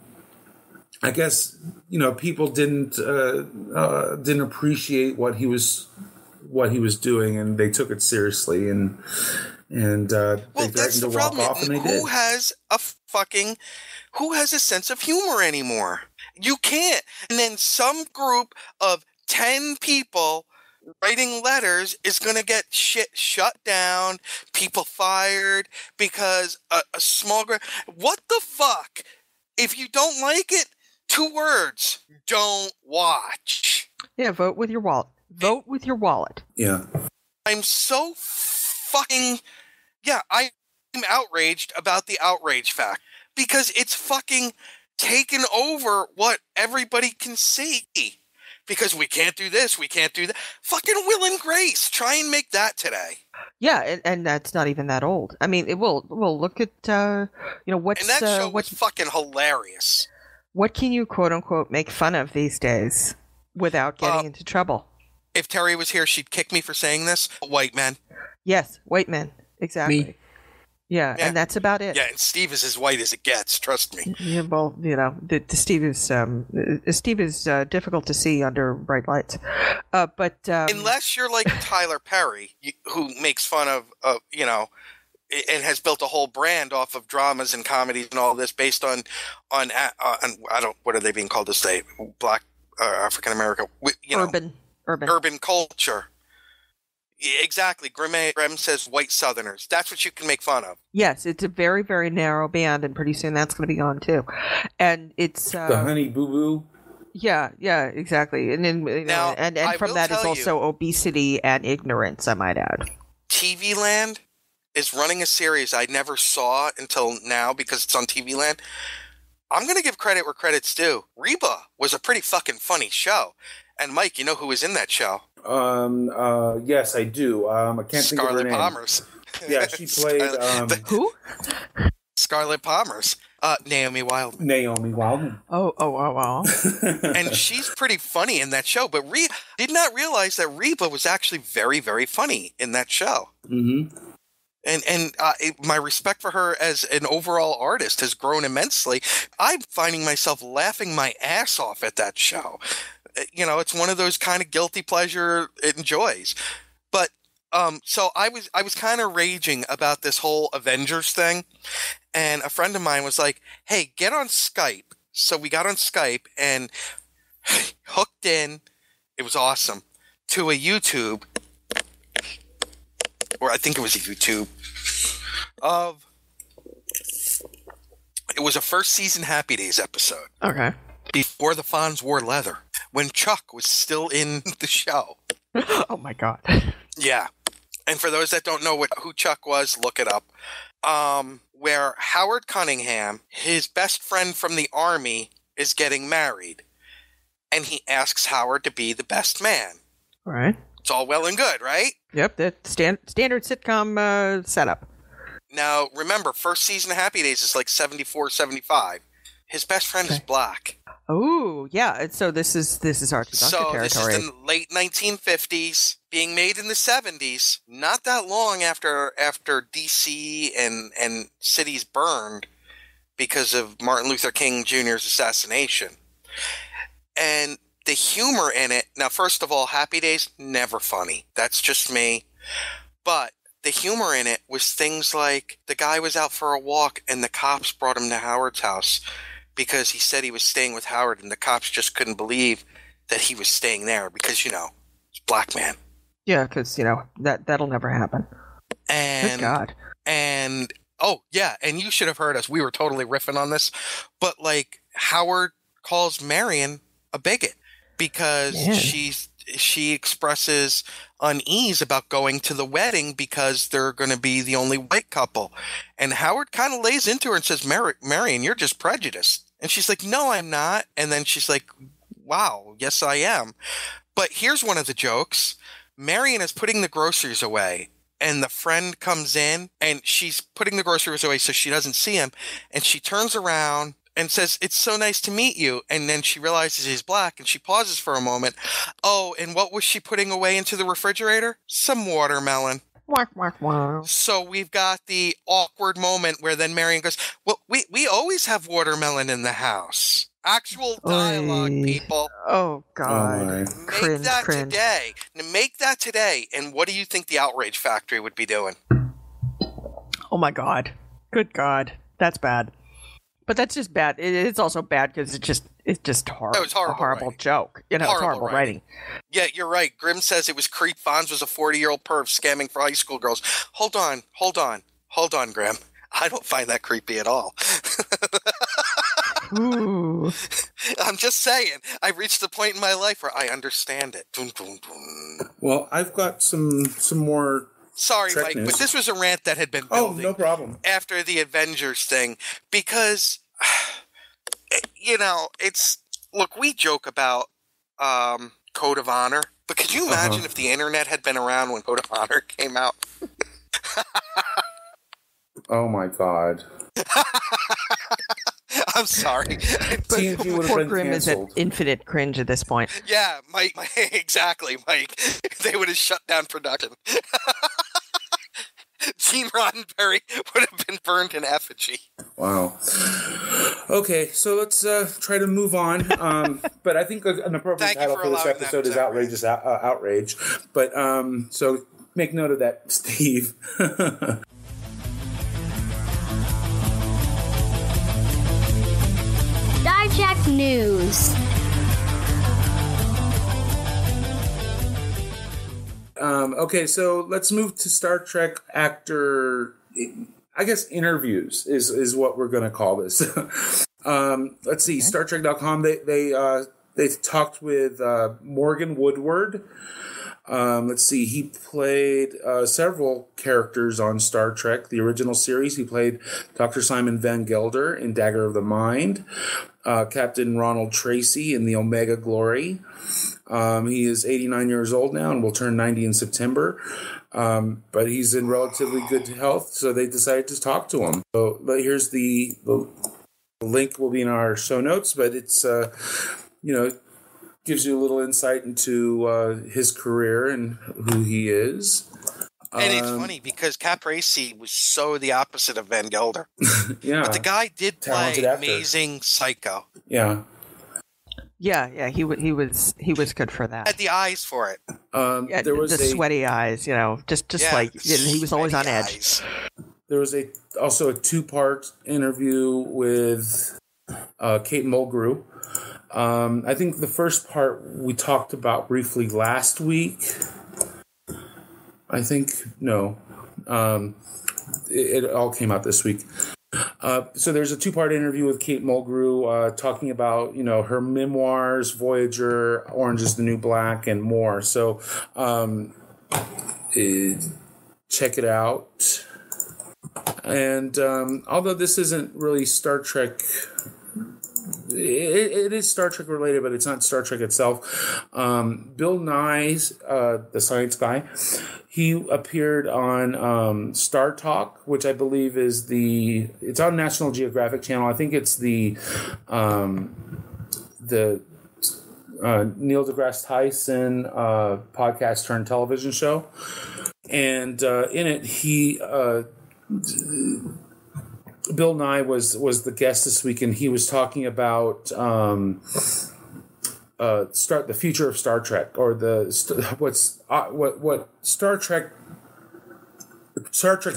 I guess people didn't appreciate what he was doing, and they took it seriously, and And they threatened to walk off, and they did. Who has a sense of humor anymore? You can't. And then some group of 10 people writing letters is going to get shit shut down, people fired because a small group. What the fuck? If you don't like it, 2 words: don't watch. Yeah, vote with your wallet. Vote with your wallet. Yeah. I'm so fucking... Yeah, I'm outraged about the outrage fact because it's fucking taken over what everybody can see. Because we can't do this, we can't do that. Fucking Will and Grace. Try and make that today. Yeah, and that's not even that old. I mean, we'll look at what's... And that show was fucking hilarious. What can you, quote unquote, make fun of these days without getting into trouble? If Terry was here, she'd kick me for saying this. White men. Yes, white men. Exactly. Me. Yeah, and that's about it. Yeah, and Steve is as white as it gets. Trust me. Yeah, well, the Steve is difficult to see under bright lights, but unless you're like Tyler Perry, who makes fun of and has built a whole brand off of dramas and comedies and all this based on what are they being called this day? Black African American, urban culture. Yeah, exactly. Graham says white Southerners. That's what you can make fun of. Yes, it's a very, very narrow band, and pretty soon that's going to be gone too. And it's the Honey Boo Boo. Yeah, exactly. And then and from that is also obesity and ignorance, I might add. TV Land is running a series I never saw until now because it's on TV Land. I'm going to give credit where credit's due. Reba was a pretty fucking funny show. And Mike, you know who was in that show? Yes, I do. I can't think of her name. Scarlett Palmer's. Yeah, she played who? Scarlett Palmer's. Naomi Wildman. Oh, wow. And she's pretty funny in that show. But did not realize that Reba was actually very, very funny in that show. Mm-hmm. And my respect for her as an overall artist has grown immensely. I'm finding myself laughing my ass off at that show. It's one of those kind of guilty pleasure enjoys. But so I was kind of raging about this whole Avengers thing, and a friend of mine was like, "Hey, get on Skype." So we got on Skype and hooked in. It was awesome to a YouTube, or I think it was a YouTube it was a first season Happy Days episode. Okay. Before the Fonz wore leather, when Chuck was still in the show. Oh my God. Yeah. And for those that don't know who Chuck was, look it up. Where Howard Cunningham, his best friend from the Army, is getting married. And he asks Howard to be the best man. All right. It's all well and good, right? Yep, that's standard sitcom setup. Now, remember, first season of Happy Days is like 74, 75. His best friend is black. Oh, yeah. So this is Archie Bunker territory. This is the late 1950s, being made in the 70s, not that long after DC and cities burned because of Martin Luther King Jr.'s assassination. And the humor in it, now, first of all, Happy Days, never funny. That's just me. But the humor in it was things like the guy was out for a walk and the cops brought him to Howard's house because he said he was staying with Howard, and the cops just couldn't believe that he was staying there because, it's a black man. Yeah, because, that'll never happen. And, good God. And, oh, yeah, and you should have heard us. We were totally riffing on this. But, Howard calls Marion a bigot because she expresses unease about going to the wedding because they're going to be the only white couple. And Howard kind of lays into her and says, Marion, you're just prejudiced. And she's like, no, I'm not. And then she's like, wow, yes, I am. But here's one of the jokes. Marion is putting the groceries away, and the friend comes in, and she's putting the groceries away so she doesn't see him. And she turns around and says, it's so nice to meet you. And then she realizes he's black, and she pauses for a moment. Oh, and what was she putting away into the refrigerator? Some watermelon. So we've got the awkward moment where then Marion goes, well, we always have watermelon in the house. Actual dialogue, people. Oh, God. Make that today. And what do you think the Outrage Factory would be doing? Oh my God. Good God. That's bad. But that's just bad. It's also bad because it's just horrible. It was horrible a horrible writing. joke. It's horrible writing. Yeah, you're right. Grimm says it was creep. Fonz was a 40-year-old perv scamming for high school girls. Hold on, Grimm. I don't find that creepy at all. Ooh. I'm just saying. I've reached the point in my life where I understand it. Dun, dun, dun. Well, I've got some more. Sorry, Trek Mike, news. but this was a rant that had been building. Oh, no problem. After the Avengers thing, because look, we joke about Code of Honor, but could you imagine if the internet had been around when Code of Honor came out? Oh my God. I'm sorry. TNG would have Poor been Grimm is at canceled. infinite cringe at this point. Yeah, Mike, exactly, Mike. They would have shut down production. Gene Roddenberry would have been burned in effigy. Wow. Okay, so let's try to move on. But I think an appropriate title for this episode is Outrageous Outrage. But so make note of that, Steve. Star Trek News. Okay, so let's move to Star Trek actor, I guess interviews is what we're going to call this. Let's see, StarTrek.com, they talked with Morgan Woodward. Let's see, he played several characters on Star Trek, the original series. He played Dr. Simon Van Gelder in Dagger of the Mind, Captain Ronald Tracy in the Omega Glory. He is 89 years old now and will turn 90 in September. But he's in relatively good health, so they decided to talk to him. But here's the link will be in our show notes, but it's, gives you a little insight into his career and who he is. And it's funny because Caprese was so the opposite of Van Gelder. Yeah. But the guy did play Talented actor. amazing Psycho. Yeah. Yeah, he was good for that. Had the eyes for it. There was the sweaty eyes, just like he was always on edge. Eyes. There was also a 2-part interview with Kate Mulgrew. I think the first part we talked about briefly last week. I think no, it all came out this week. So there's a 2-part interview with Kate Mulgrew talking about her memoirs, Voyager, Orange is the New Black, and more. So check it out. And although this isn't really Star Trek. It is Star Trek related, but it's not Star Trek itself. Bill Nye, the science guy, he appeared on Star Talk, which I believe is it's on National Geographic Channel. I think it's the Neil deGrasse Tyson podcast turned television show. And in it, Bill Nye was the guest this week, and he was talking about the future of Star Trek, or what Star Trek's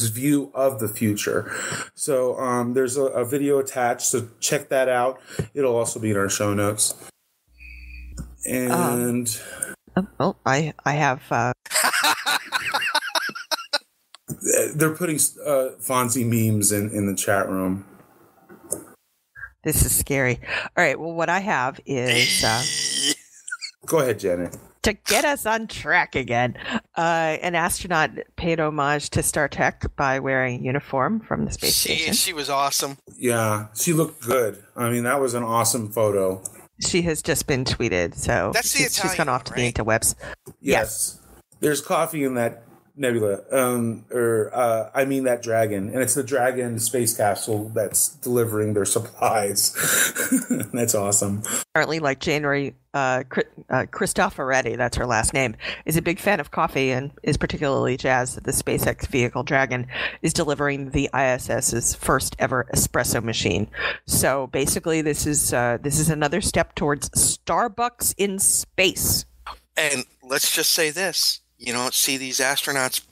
view of the future. So there's a video attached, so check that out. It'll also be in our show notes. And I have. They're putting Fonzie memes in the chat room. This is scary. All right. Well, what I have is go ahead, Janet. To get us on track again, an astronaut paid homage to Star Trek by wearing a uniform from the space station. She was awesome. Yeah, she looked good. I mean, that was an awesome photo. She has just been tweeted, so that's she's gone off to the interwebs. Yes. There's coffee in that nebula, I mean that dragon, and it's the Dragon space capsule that's delivering their supplies. That's awesome. Apparently, like January, Cristoforetti, that's her last name, is a big fan of coffee and is particularly jazzed that the SpaceX vehicle Dragon is delivering the ISS's first ever espresso machine. So basically, this is another step towards Starbucks in space. And let's just say this. You don't see these astronauts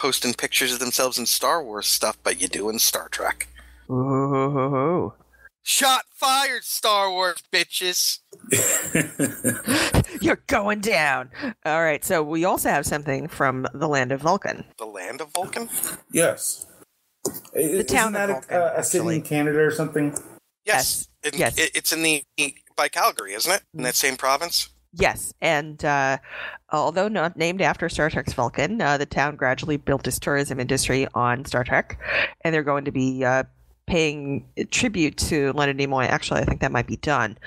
posting pictures of themselves in Star Wars stuff, but you do in Star Trek. Ooh. Shot fired, Star Wars bitches. You're going down. All right, so we also have something from the land of Vulcan. The land of Vulcan? Yes. The town of Vulcan, a city in Canada or something? Yes. It's in by Calgary, isn't it? In that same province? Yes, and although not named after Star Trek's Vulcan, the town gradually built its tourism industry on Star Trek, and they're going to be paying tribute to Leonard Nimoy. Actually, I think that might be done.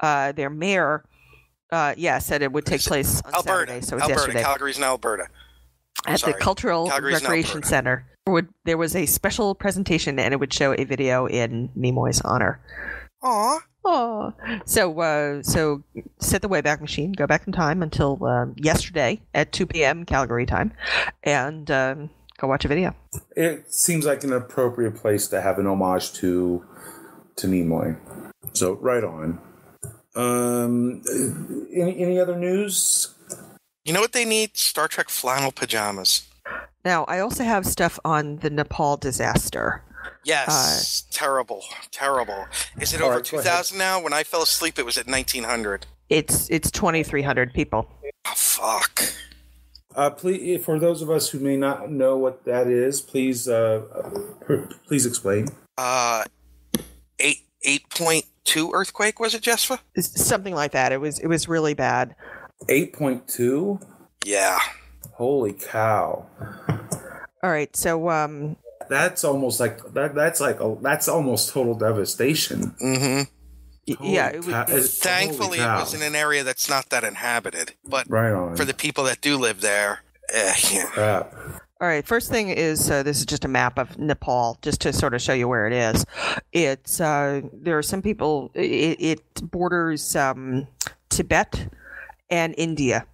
Their mayor, said it would take place on Alberta. Saturday, so it's Alberta. yesterday. Calgary's in Alberta. At the Cultural Recreation Center. There was a special presentation, and it would show a video in Nimoy's honor. Aww. Oh, so set the Wayback Machine, go back in time until yesterday at 2 p.m. Calgary time, and go watch a video. It seems like an appropriate place to have an homage to Nimoy. So right on. Any other news? You know what they need? Star Trek flannel pajamas. Now, I also have stuff on the Nepal disaster. Yes, terrible. Is it over 2,000 now? When I fell asleep, it was at 1,900. It's 2,300 people. Oh, fuck. Please, for those of us who may not know what that is, please explain. 8.2 earthquake, was it, Jesfa? Something like that. It was really bad. 8.2? Yeah. Holy cow. All right, so that's almost like that's almost total devastation. Mm-hmm. Yeah. Thankfully, it was in an area that's not that inhabited. But right on. For the people that do live there, yeah. Crap. All right. First thing is this is just a map of Nepal, just to sort of show you where it is. It's there are some people. It borders Tibet and India.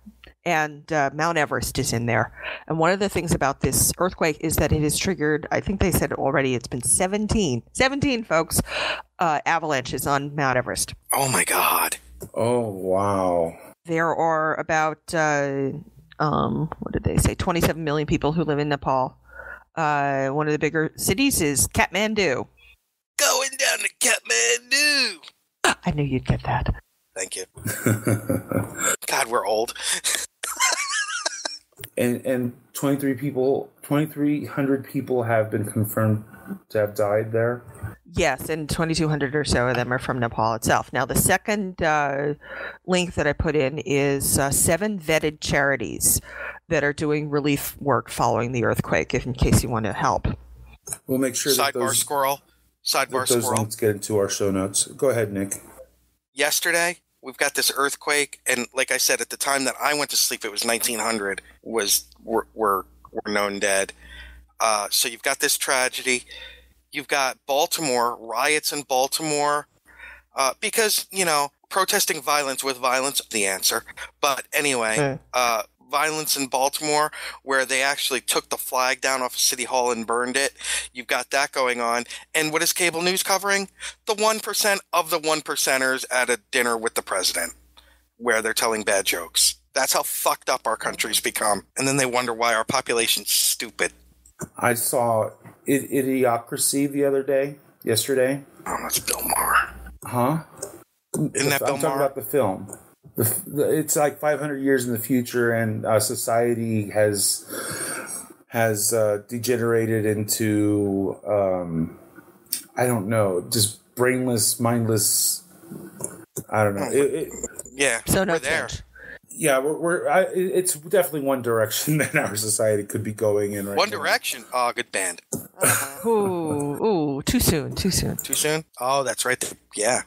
And Mount Everest is in there. And one of the things about this earthquake is that it has triggered, I think they said already, it's been 17 folks, avalanches on Mount Everest. Oh, my God. Oh, wow. There are about, what did they say, 27 million people who live in Nepal. One of the bigger cities is Kathmandu. Going down to Kathmandu. I knew you'd get that. Thank you. God, we're old. And 2,300 people have been confirmed to have died there? Yes, and 2,200 or so of them are from Nepal itself. Now, the second link that I put in is 7 vetted charities that are doing relief work following the earthquake, in case you want to help. We'll make sure that those links get into our show notes. Go ahead, Nick. Yesterday, we've got this earthquake, and like I said, at the time that I went to sleep, it was 1,900 were known dead. So you've got this tragedy. You've got Baltimore, riots in Baltimore, because, protesting violence with violence is the answer. But anyway, violence in Baltimore, where they actually took the flag down off of City Hall and burned it. You've got that going on. And what is cable news covering? The 1% of the 1%ers at a dinner with the president, where they're telling bad jokes. That's how fucked up our country's become. And then they wonder why our population's stupid. I saw Idiocracy yesterday. Oh, that's Bill Maher. Huh? Isn't that Bill Maher? I'm talking about the film. It's like 500 years in the future, and society has degenerated into I don't know, just brainless, mindless. I don't know. So no we're there. change. Yeah, it's definitely one direction that our society could be going in right One now. Direction. Oh, good band. Ooh, too soon. Too soon? Oh, that's right. Yeah.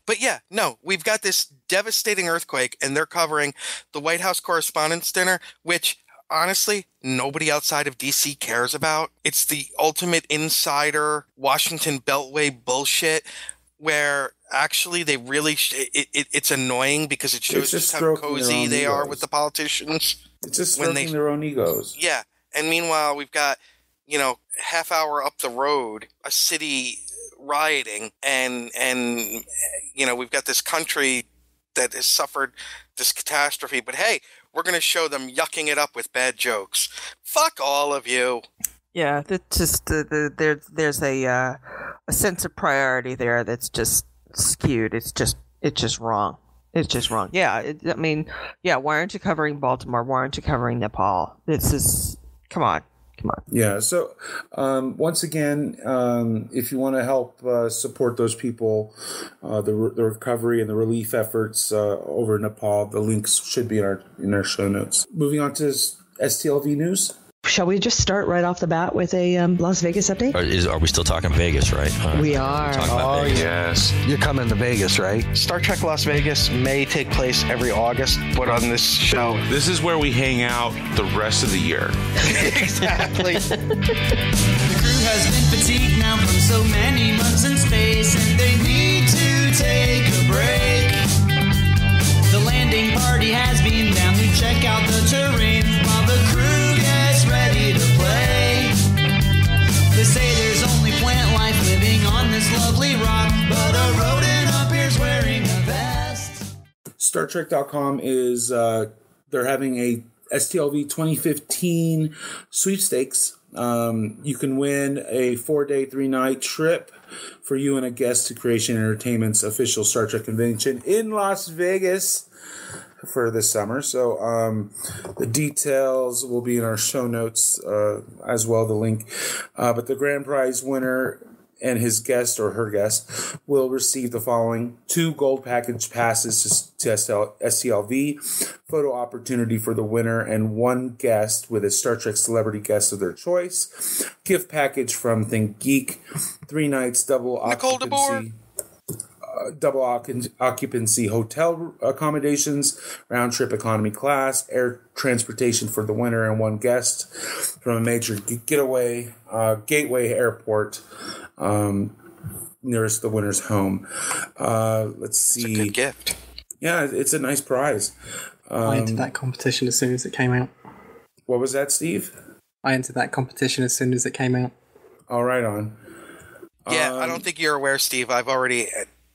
But yeah, no, we've got this devastating earthquake, and they're covering the White House Correspondents' Dinner, which, honestly, nobody outside of D.C. cares about. It's the ultimate insider Washington Beltway bullshit, where actually they really it's annoying because it shows just how cozy they are with the politicians. It's just stroking their own egos. Yeah. And meanwhile, we've got, half hour up the road, a city rioting, and we've got this country that has suffered this catastrophe. But hey, we're going to show them yucking it up with bad jokes. Fuck all of you. Yeah, that's just there's a sense of priority there that's just skewed. It's just wrong. It's just wrong. Yeah, why aren't you covering Baltimore? Why aren't you covering Nepal? This is come on. Yeah. So once again, if you want to help support those people, the recovery and the relief efforts over in Nepal, the links should be in our show notes. Moving on to STLV news. Shall we just start right off the bat with a Las Vegas update? Are we still talking Vegas, right? We are. Oh, Vegas. yes. You're coming to Vegas, right? Star Trek Las Vegas may take place every August, but on this show... This is where we hang out the rest of the year. Exactly. The crew has been fatigued now from so many months in space, and they need to take a break. The landing party has been down to check out the terrain while the crew gets ready to play. They say there's only plant life living on this lovely rock, but a rodent appears wearing a vest. StarTrek.com is they're having a STLV 2015 sweepstakes. You can win a 4-day, 3-night trip for you and a guest to Creation Entertainment's official Star Trek convention in Las Vegas for this summer. So the details will be in our show notes as well, the link. But the grand prize winner and his guest or her guest will receive the following: 2 gold package passes to STLV, photo opportunity for the winner, and 1 guest with a Star Trek celebrity guest of their choice, gift package from Think Geek, 3 nights double occupancy hotel accommodations, round trip economy class, air transportation for the winner and 1 guest from a major gateway airport nearest the winner's home. Let's see. It's a good gift. Yeah, it's a nice prize. I entered that competition as soon as it came out. What was that, Steve? I entered that competition as soon as it came out. All right, on. Yeah, I don't think you're aware, Steve. I've already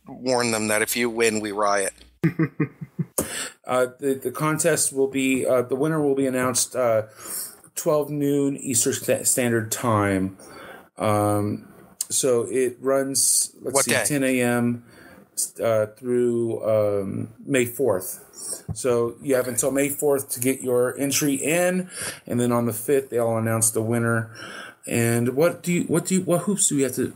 warned them that if you win, we riot. The contest will be, the winner will be announced 12 noon Eastern Standard Time. So it runs, What day? 10 a.m. Through May 4th. So you have until May 4th to get your entry in, and then on the 5th they'll announce the winner. And what hoops do we have to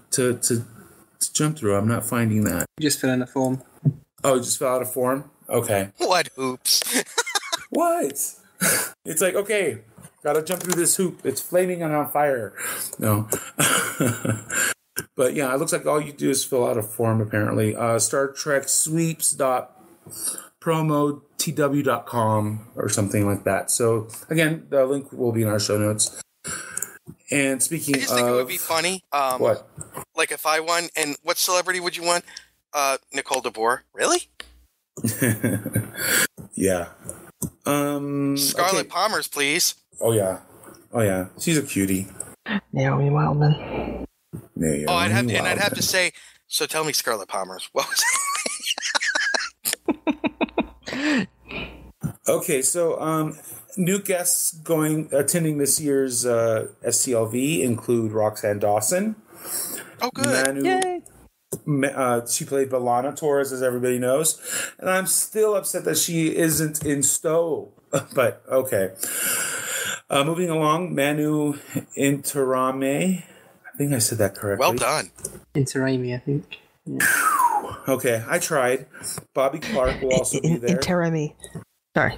jump through? I'm not finding that. You just fill in a form. Oh, just fill out a form? Okay. What hoops? What? It's like, okay, gotta jump through this hoop. It's flaming and on fire. No. But yeah, it looks like all you do is fill out a form, apparently. Star Trek sweeps.promotw.com or something like that. So again, the link will be in our show notes. And speaking of... I just think it would be funny. What? Like if I won, and what celebrity would you want? Nicole DeBoer. Really? Yeah. Scarlett Palmer's, please. Oh, yeah. She's a cutie. Naomi Wildman. I'd have to say, so tell me Scarlett Palmer's. What was it? Okay, so new guests attending this year's STLV include Roxanne Dawson. Oh, good. Yay. She played B'Elanna Torres, as everybody knows. And I'm still upset that she isn't in Stowe. But, okay. Moving along, Manu Intirame. I think I said that correctly. Well done. Intirame, I think. Yeah. Okay, I tried. Bobby Clark will also be there. Intirame. Sorry.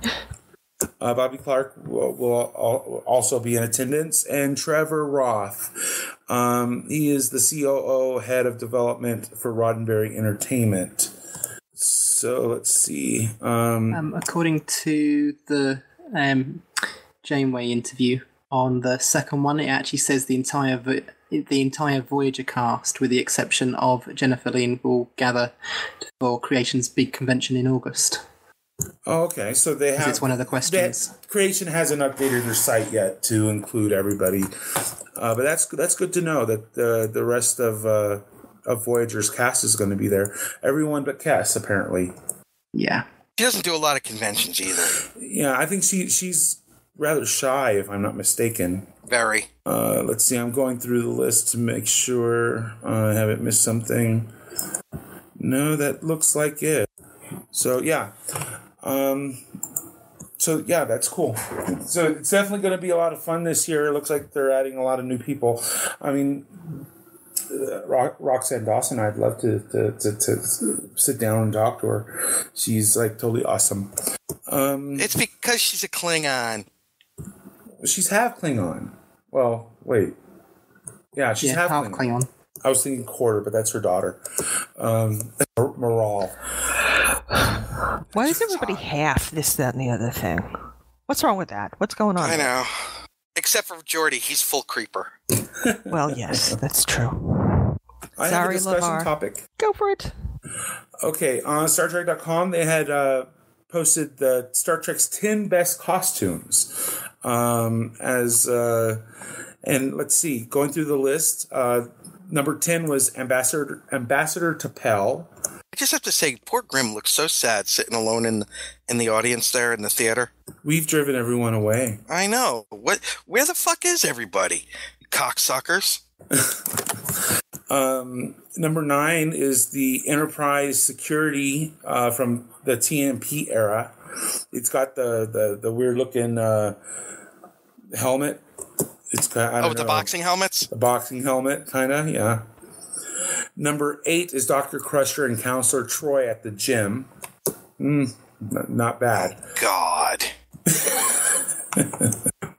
Bobby Clark will also be in attendance, and Trevor Roth. He is the COO, head of development for Roddenberry Entertainment. So let's see. According to the Janeway interview on the second one, it actually says the entire Voyager cast, with the exception of Jennifer Lien, will gather for Creation's big convention in August. Oh, okay. So they have. It's one of the questions. Creation hasn't updated their site yet to include everybody, but that's good to know that the rest of Voyager's cast is going to be there. Everyone but Cass, apparently. Yeah. She doesn't do a lot of conventions either. Yeah, I think she's rather shy, if I'm not mistaken. Very. Let's see. I'm going through the list to make sure I haven't missed something. No, that looks like it. So yeah. That's cool. So it's definitely going to be a lot of fun this year. It looks like they're adding a lot of new people. I mean, Roxanne Dawson, I'd love to sit down and talk to her. She's like totally awesome. It's because she's a Klingon. She's half Klingon. Well, wait. Yeah, she's half Klingon. I was thinking quarter, but that's her daughter. Moral. Why is everybody half this, that, and the other thing? What's wrong with that? What's going on? I know. Except for Geordi, he's full creeper. Well, yes, that's true. I have a discussion topic. Go for it. Okay, on StarTrek.com, they had posted the Star Trek's 10 best costumes. And let's see, going through the list, number 10 was Ambassador T'Pel. I just have to say, poor Grimm looks so sad sitting alone in the audience there in the theater. We've driven everyone away. I know. Where the fuck is everybody? Cocksuckers. Number 9 is the Enterprise Security from the TMP era. It's got the weird looking helmet. It's got the boxing helmets. The boxing helmet, kind of, yeah. Number 8 is Dr. Crusher and Counselor Troy at the gym. Not bad. God.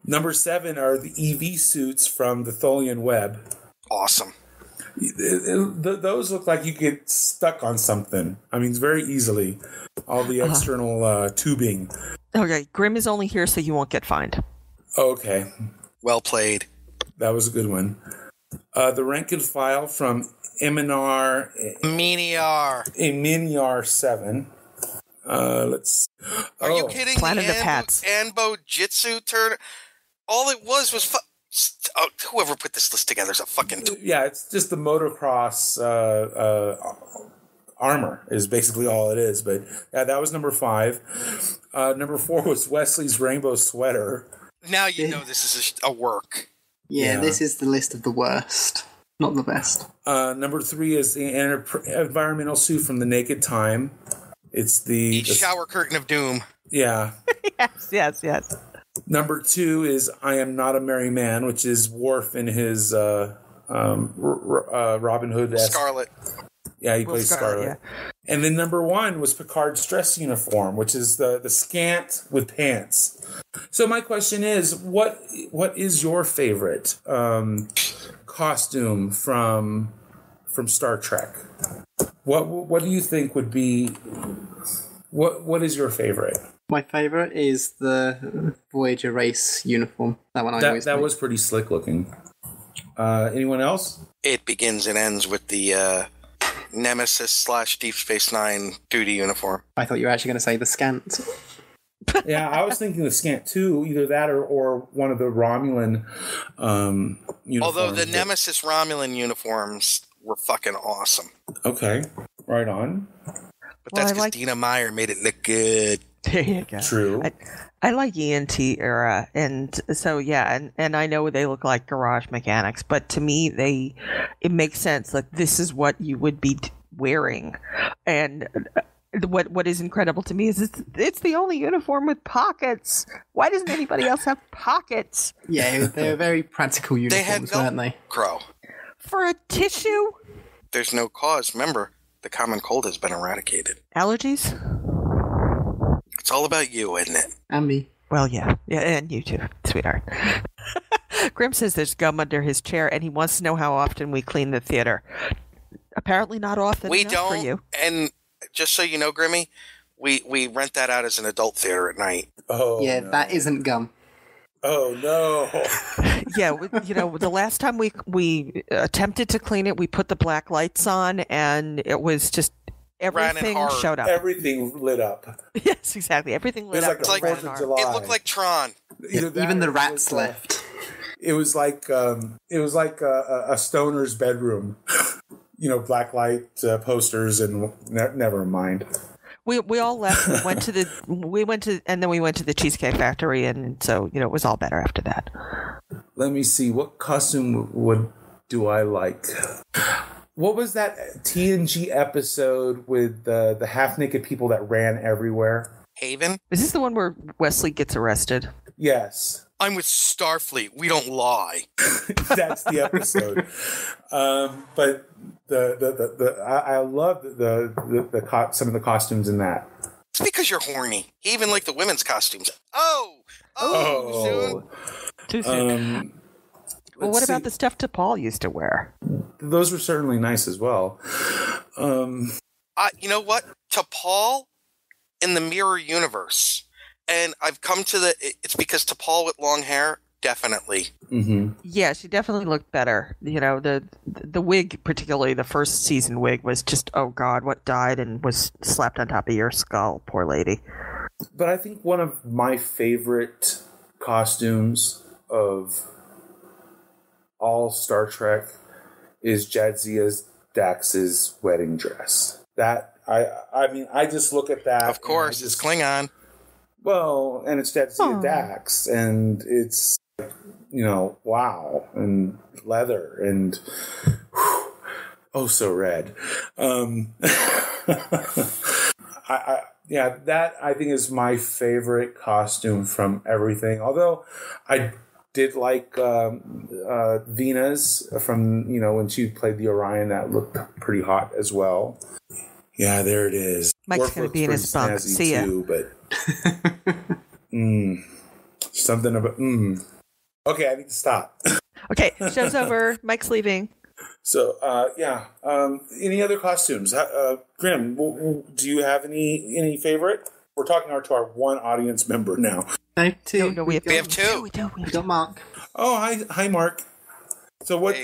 Number 7 are the EV suits from the Tholian Web. Awesome. Those look like you get stuck on something. I mean, very easily. All the external tubing. Okay, Grimm is only here so you won't get fined. Okay. Well played. That was a good one. The rank and file from Miniar 7. Let's. Are you kidding? Planet of Hats. Anbo Jitsu turn. All it was whoever put this list together is a fucking. Yeah, it's just the motocross armor is basically all it is. But yeah, that was number 5. Number 4 was Wesley's rainbow sweater. Now you know this is a work. Yeah, this is the list of the worst. Not the best. Number 3 is the environmental suit from the Naked Time. It's the shower curtain of doom. Yeah. Yes. Number 2 is I Am Not a Merry Man, which is Worf in his Robin Hood. Scarlet. Yeah, he plays Scarlet. Yeah. And then number 1 was Picard's dress uniform, which is the scant with pants. So my question is, what is your favorite costume from Star Trek? What do you think would be what is your favorite? My favorite is the Voyager race uniform. That one that was pretty slick looking. Anyone else? It begins and ends with the Nemesis / Deep Space Nine duty uniform. I thought you were actually going to say the scant. Yeah, I was thinking the scant too. Either that or one of the Romulan uniforms. Although the Nemesis Romulan uniforms were fucking awesome. Okay, right on. But that's because Dina Meyer made it look good. There you go. True. I like ENT era, and so yeah, and I know they look like garage mechanics, but to me, it makes sense. Like this is what you would be wearing, and what is incredible to me is it's the only uniform with pockets. Why doesn't anybody else have pockets? Yeah, they're very practical uniforms, weren't they? Crow. For a tissue? There's no cause. Remember, the common cold has been eradicated. Allergies? It's all about you, isn't it? And me. Well, yeah, and you too, sweetheart. Grimm says there's gum under his chair, and he wants to know how often we clean the theater. Apparently not often we enough don't, for you. And just so you know, Grimmy, we rent that out as an adult theater at night. Oh, yeah, no. That isn't gum. Oh, no. Yeah, the last time we attempted to clean it, we put the black lights on, and it was just everything showed up. Everything lit up. Yes, exactly. Everything lit up. Like a July. It looked like Tron. Even the rats left. It was like a stoner's bedroom. Black light posters and never mind. We all left. We went to the Cheesecake Factory, and so it was all better after that. Let me see. What costume do I like? What was that TNG episode with the half-naked people that ran everywhere? Haven? Is this the one where Wesley gets arrested? Yes. I'm with Starfleet. We don't lie. That's the episode. But I love some of the costumes in that. It's because you're horny. You even like the women's costumes. Too soon. Well, what about the stuff T'Pol used to wear? Those were certainly nice as well. You know what? T'Pol in the Mirror Universe. And I've come to it's because T'Pol with long hair, definitely. Mm-hmm. Yeah, she definitely looked better. The wig, particularly the first season wig, was just, oh God, what died and was slapped on top of your skull, poor lady. But I think one of my favorite costumes of all Star Trek is Jadzia Dax's wedding dress. That I just look at that. Of course, it's Klingon. Well, and it's Jadzia Dax, and it's wow, and leather, and so red. That I think is my favorite costume from everything. Although I did like Venus from when she played the Orion. That looked pretty hot as well. Yeah, there it is. Mike's going to be in his bunk. See ya. Too, but something about Okay, I need to stop. Okay, show's over. Mike's leaving. So, any other costumes? Grim, do you have any favorite? We're talking to our one audience member now. No, two. No, we have two. We got Mark. Oh, hi, Mark. So, what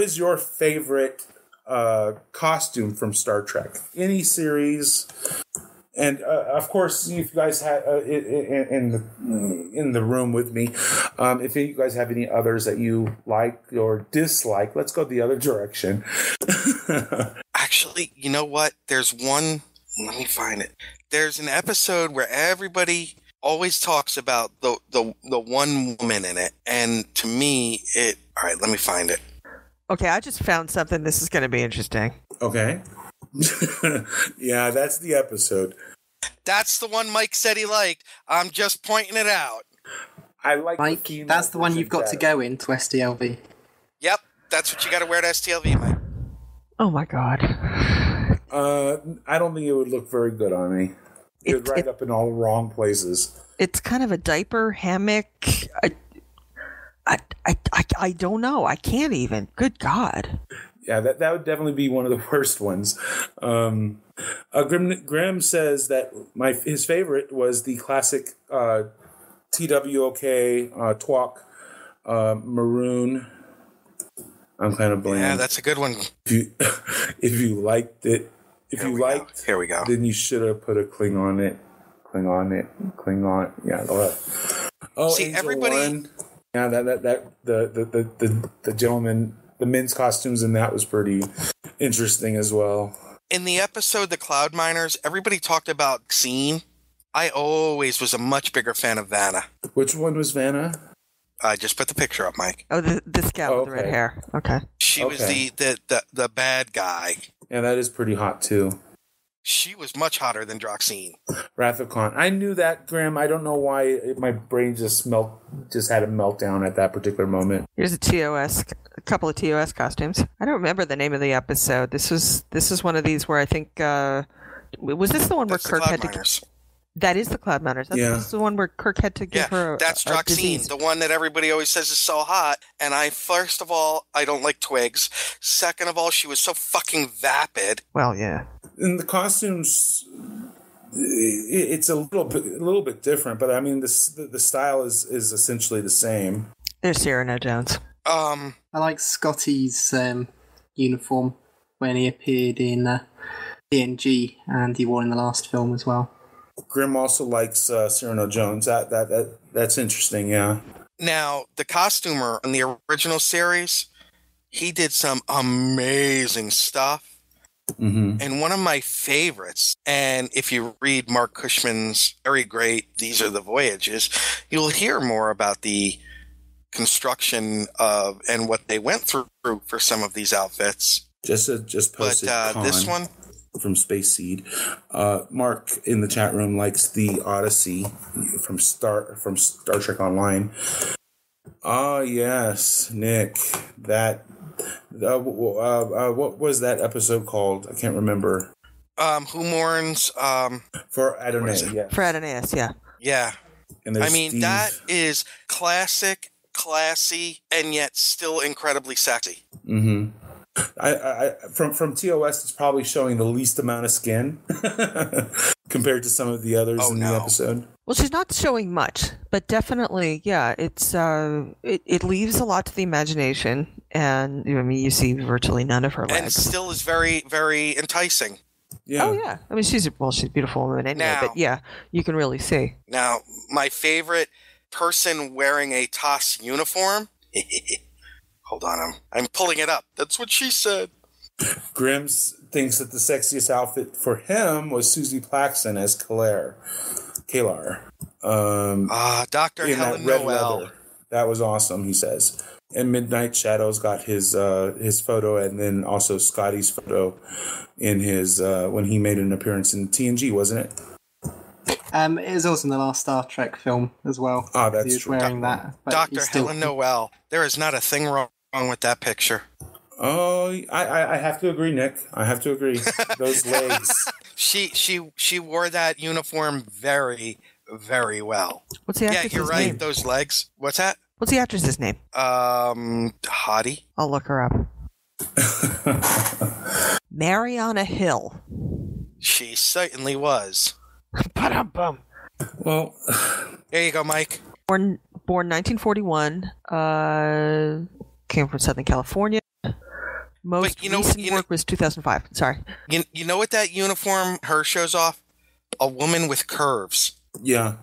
is your favorite costume from Star Trek? Any series? And of course, if you guys have in the room with me, if you guys have any others that you like or dislike, let's go the other direction. Actually, you know what? There's one. Let me find it. There's an episode where everybody always talks about the one woman in it, and to me, all right, let me find it. Okay, I just found something. This is going to be interesting. Okay. Yeah, that's the episode. That's the one Mike said he liked. I'm just pointing it out. I like Mike. That's the one you've got to go into STLV. Yep, that's what you got to wear to STLV, Mike. Oh my God. I don't think it would look very good on me. It would right up in all the wrong places. It's kind of a diaper hammock. I don't know. I can't even. Good God. Yeah, that would definitely be one of the worst ones. Graham says that his favorite was the classic TWOK TWOK maroon. I'm kind of blank. Yeah, that's a good one. If you liked it, here we go. Then you should have put a Klingon. Yeah. Oh, see, Angel everybody. One. Yeah, the gentleman, the men's costumes in that was pretty interesting as well. In the episode The Cloud Miners, everybody talked about Scene. I always was a much bigger fan of Vanna. Which one was Vanna? I just put the picture up, Mike. Oh, this gal with the red hair. Okay. She was the bad guy. Yeah, that is pretty hot too. She was much hotter than Droxine. Wrath of Khan. I knew that, Graham. I don't know why my brain just had a meltdown at that particular moment. Here's a couple of TOS costumes. I don't remember the name of the episode. This is one of these where I think was this the one where Kirk had to? That is the Cloud Miners. This is the one where Kirk had to give her. That's Droxine, the one that everybody always says is so hot. And first of all, I don't like twigs. Second of all, she was so fucking vapid. Well, yeah. And the costumes, it's a little bit different, but I mean the style is essentially the same. There's Cyrano Jones. I like Scotty's uniform when he appeared in TNG, and he wore in the last film as well. Grimm also likes Cyrano Jones. That's interesting. Yeah. Now the costumer in the original series, he did some amazing stuff. And one of my favorites, and if you read Mark Cushman's very great These Are the Voyages, you'll hear more about the construction of and what they went through for some of these outfits. Just posted this one from Space Seed. Mark in the chat room likes the Odyssey from Star Trek Online. Yes, Nick. That what was that episode called? I can't remember. Who mourns for Adonai? Yeah. For Adonai, yeah. Yeah. And I mean, that is classic, classy, and yet still incredibly sexy. Mm-hmm. I from TOS, it's probably showing the least amount of skin compared to some of the others the episode. Well, she's not showing much, but definitely, yeah, it's it leaves a lot to the imagination, and I mean, you see virtually none of her legs, and still is very, very enticing. Yeah. Oh yeah, I mean, she's a beautiful woman anyway, but yeah, you can really see. Now, my favorite person wearing a TOS uniform. Hold on, I'm pulling it up. That's what she said. Grims thinks that the sexiest outfit for him was Susie Plaxton as Kalar. Dr. In Helen that red Noel. leather. That was awesome, he says. And Midnight Shadows got his photo, and then also Scotty's photo in his when he made an appearance in TNG, wasn't it? It was also in the last Star Trek film as well. Oh, that's he was true. wearing that. Dr. Helen Noel. There is not a thing wrong with that picture. Oh, I have to agree, Nick. I have to agree. Those legs. She wore that uniform very, very well. What's the actress's you're right. name? Those legs. What's that? What's the actress's name? Hottie. I'll look her up. Mariana Hill. She certainly was. Ba-dum-bum. Well, there you go, Mike. Born 1941. Came from Southern California. Most recent work was 2005. Sorry. You know what that uniform her shows off? A woman with curves. Yeah.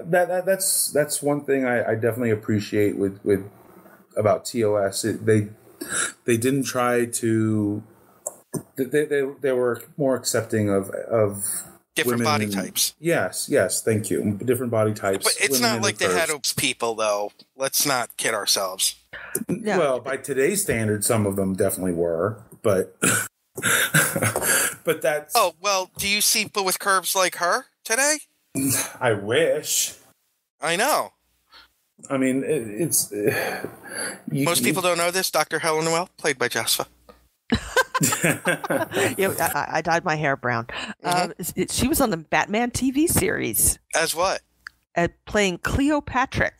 That's one thing I definitely appreciate with about TOS. They didn't try to. They were more accepting of different women body types. Yes. Thank you. Different body types. But it's not like they had obese people, though. Let's not kid ourselves. Yeah. Well, by today's standards, some of them definitely were, but but that's. Oh well, do you see people with curves like her today? I wish. I know. I mean, it's. Most people don't know this. Dr. Helen Noel, played by Jasper. I dyed my hair brown. She was on the Batman TV series. As what? Playing Cleopatra.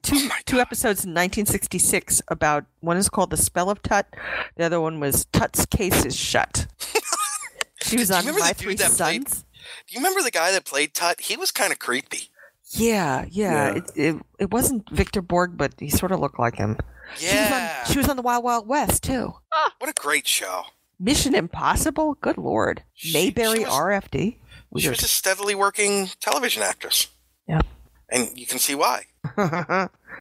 Two episodes in 1966 about, one is called The Spell of Tut. The other one was Tut's Case is Shut. She was on My Three Sons. Do you remember the guy that played Tut? He was kind of creepy. Yeah. It wasn't Victor Borg, but he sort of looked like him. Yeah. She was on the Wild Wild West, too. What a great show. Mission Impossible? Good Lord. Mayberry RFD? She was a steadily working television actress. Yeah. And you can see why.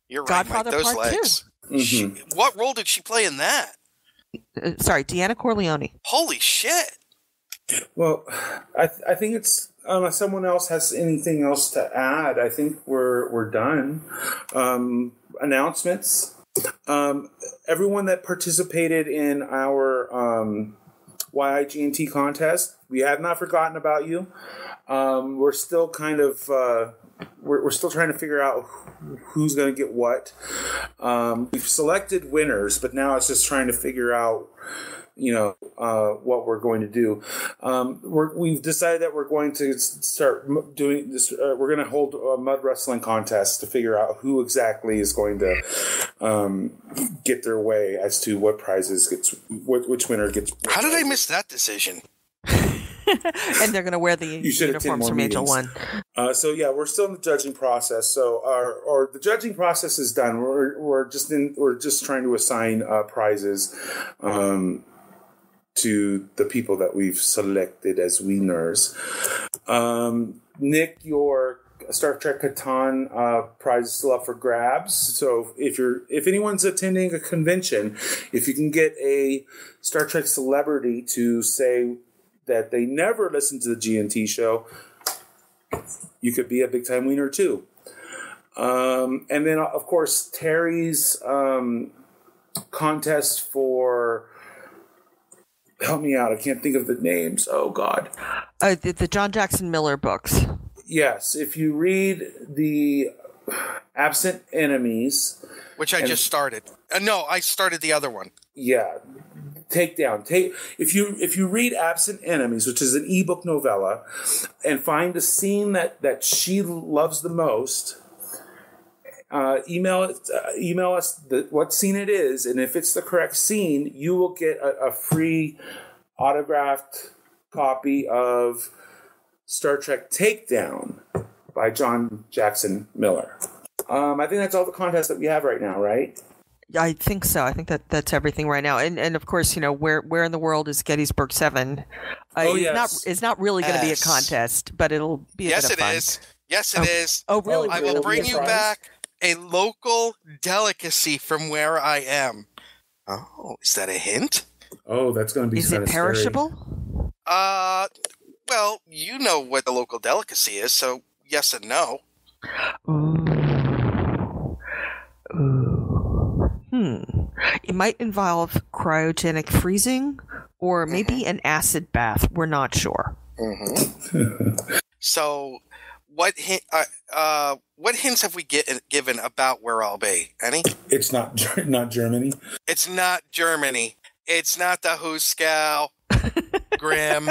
You're right, Godfather Mike. Those Part legs. 2. What role did she play in that? Sorry, Deanna Corleone. Holy shit. Well, I think it's unless someone else has anything else to add, I think we're done. Announcements. Everyone that participated in our YIGNT contest, we have not forgotten about you. We're still kind of we're still trying to figure out who's going to get what. We've selected winners, but now it's just trying to figure out what we're going to do. We've decided that we're going to start doing this. We're going to hold a mud wrestling contest to figure out who exactly is going to get their way as to what prizes which winner gets. How did I miss that decision? And they're going to wear the uniforms from Angel One. So yeah, we're still in the judging process. So the judging process is done. We're just trying to assign prizes to the people that we've selected as winners. Nick, your Star Trek Catan prize is still up for grabs. So if anyone's attending a convention, if you can get a Star Trek celebrity to say that they never listened to the GNT show, you could be a big time winner too. And then of course Terry's contest for, help me out, I can't think of the names. Oh God, the John Jackson Miller books. Yes, if you read the Absent Enemies, which I just started. No, I started the other one. Yeah, If you read Absent Enemies, which is an ebook novella, and find the scene that she loves the most, email us what scene it is, and if it's the correct scene, you will get a free autographed copy of Star Trek Takedown by John Jackson Miller. I think that's all the contests that we have right now, right? I think so. I think that's everything right now. And of course, where in the world is Gettysburg 7? It's not really going to be a contest, but it'll be a bit of fun. Yes, it is. Oh, really? I will bring you back a local delicacy from where I am. Oh, is that a hint? Oh, that's going to be kind of scary. Is it perishable? Well, you know what the local delicacy is, so yes and no. It might involve cryogenic freezing or maybe an acid bath. We're not sure. So, what hints have we given about where I'll be? Any? It's not Germany. It's not Germany. It's not the Hooskow. Grim.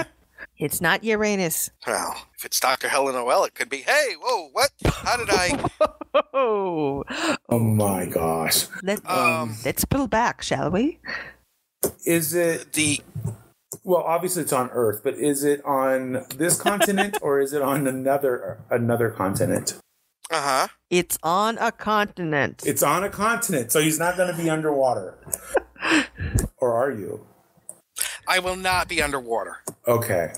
It's not Uranus. Well, if it's Dr. Helen Noel, it could be, hey, whoa, what? How did I... Oh my gosh. Let's pull back, shall we? Is it well, obviously it's on Earth, but is it on this continent or is it on another continent? It's on a continent. It's on a continent, so he's not going to be underwater. Or are you? I will not be underwater. Okay.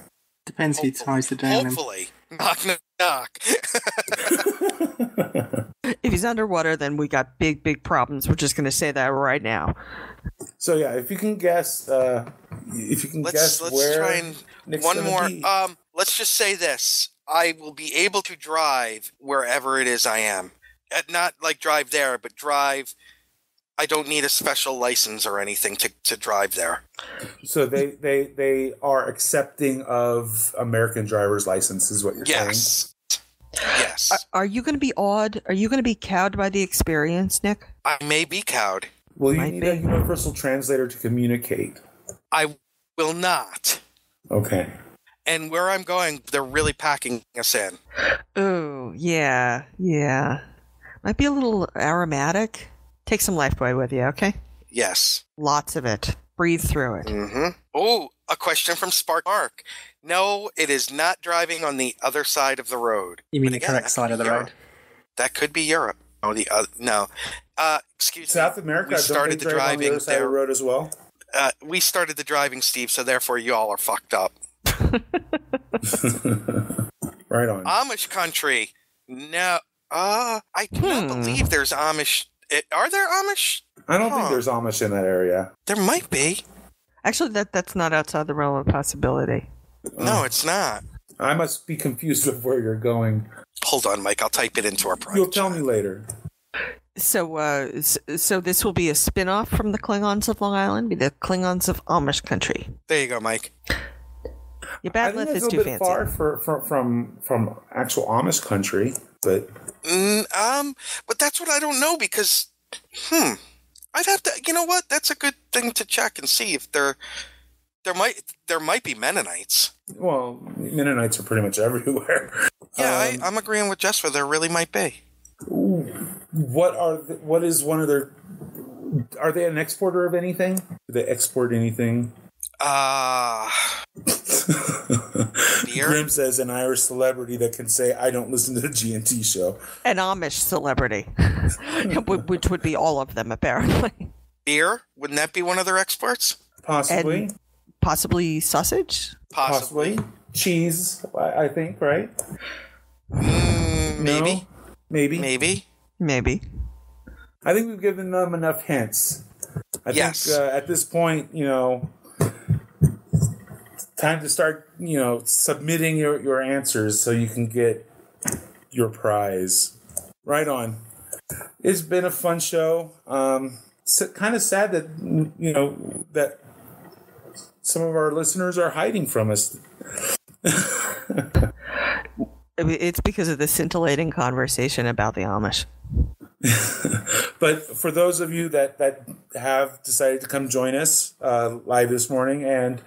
Depends who ties the down. Hopefully. Knock, knock, knock. If he's underwater, then we got big problems. We're just going to say that right now. So yeah, if you can guess, where let's try and Nick's one gonna more. be. Let's just say this: I will be able to drive wherever it is I am. Not like drive there, but drive. I don't need a special license or anything to drive there. So they are accepting of American driver's license, is what you're saying? Yes. Are you going to be awed? Are you going to be cowed by the experience, Nick? I may be cowed. Well, you need a universal translator to communicate. I will not. Okay. And where I'm going, they're really packing us in. Oh, yeah. Might be a little aromatic. Take some Lifebuoy with you, okay? Yes. Lots of it. Breathe through it. Mm-hmm. Oh, a question from Spark Mark. No, it is not driving on the other side of the road. You mean the correct side of the road? That could be Europe. Oh, the other. No. Excuse me. South America, we started the driving on the other side of the road as well? We started the driving, Steve, so therefore you all are fucked up. Right on. Amish country. No. I do not believe there's Amish. Are there Amish? I don't think there's Amish in that area. There might be. Actually, that's not outside the realm of possibility. No, it's not. I must be confused with where you're going. Hold on, Mike. I'll type it into our private You'll tell me later. So this will be a spin-off from the Klingons of Long Island, be the Klingons of Amish country. There you go, Mike. Your bad left is too fancy. Far from actual Amish country, but but that's what I don't know because I'd have to. You know what? That's a good thing to check and see if there might be Mennonites. Well, Mennonites are pretty much everywhere. Yeah, I'm agreeing with Jesper. There really might be. What is one of their? Are they an exporter of anything? Do they export anything? Grim says an Irish celebrity that can say, "I don't listen to the GNT show." An Amish celebrity, which would be all of them apparently. Beer? Wouldn't that be one of their exports? Possibly. And possibly sausage. Possibly. Cheese. I think, right? No? Maybe. Maybe. I think we've given them enough hints. I think at this point, time to start, submitting your answers so you can get your prize. Right on. It's been a fun show. Kind of sad that, that some of our listeners are hiding from us. It's because of the scintillating conversation about the Amish. But for those of you that have decided to come join us live this morning and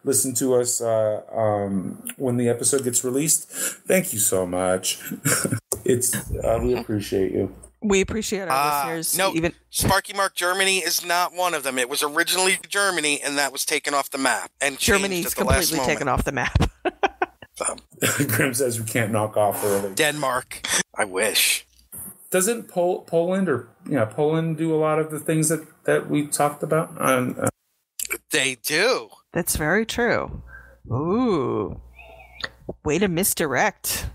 listen to us when the episode gets released, thank you so much. We appreciate you. We appreciate our listeners. No, Sparky Mark Germany is not one of them. It was originally Germany, and that was taken off the map. And Germany's completely taken off the map. Grim says we can't knock off early. Denmark. I wish. Doesn't Poland do a lot of the things that we talked about? They do. That's very true. Ooh. Way to misdirect.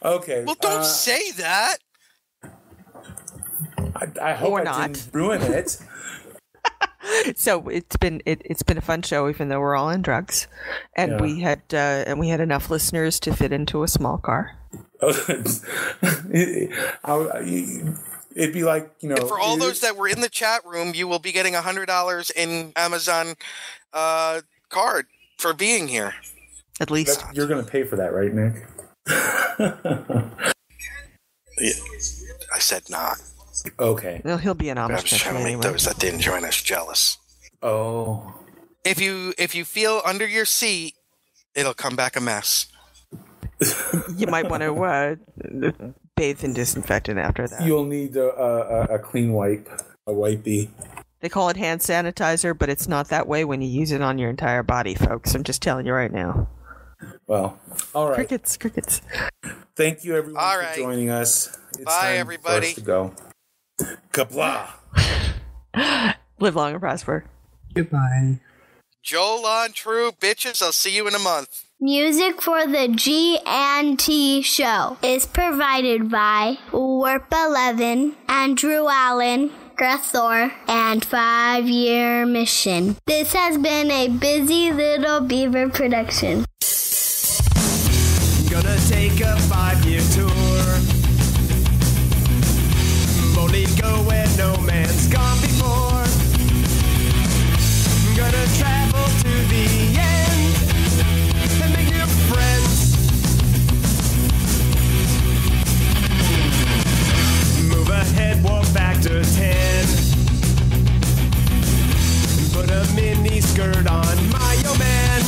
Okay. Well, don't say that. I hope I didn't ruin it. So it's been a fun show, even though we're all on drugs, and we had enough listeners to fit into a small car. It'd be like And for all those that were in the chat room, you will be getting $100 in Amazon card for being here. At least you're going to pay for that, right, Nick? Yeah, I said not. Okay. Well, he'll be an Amish. I was trying to make those that didn't join us jealous. Oh. If you feel under your seat, it'll come back a mess. You might want to bathe in disinfectant after that. You'll need a clean wipe, a wipey. They call it hand sanitizer, but it's not that way when you use it on your entire body, folks. I'm just telling you right now. Well, all right. Crickets. Thank you, everyone, for joining us. It's Bye, time everybody. For us to go. Kapla. Live long and prosper. Goodbye. Joel on True, bitches. I'll see you in a month. Music for the G&T show is provided by Warp 11, Andrew Allen, Grethor, and 5 Year Mission. This has been a Busy Little Beaver production. Gonna take a 5-year tour. Boldly go where no man's gone before. Gonna travel to the end and make new friends. Move ahead, walk back to 10. Put a mini skirt on my old man.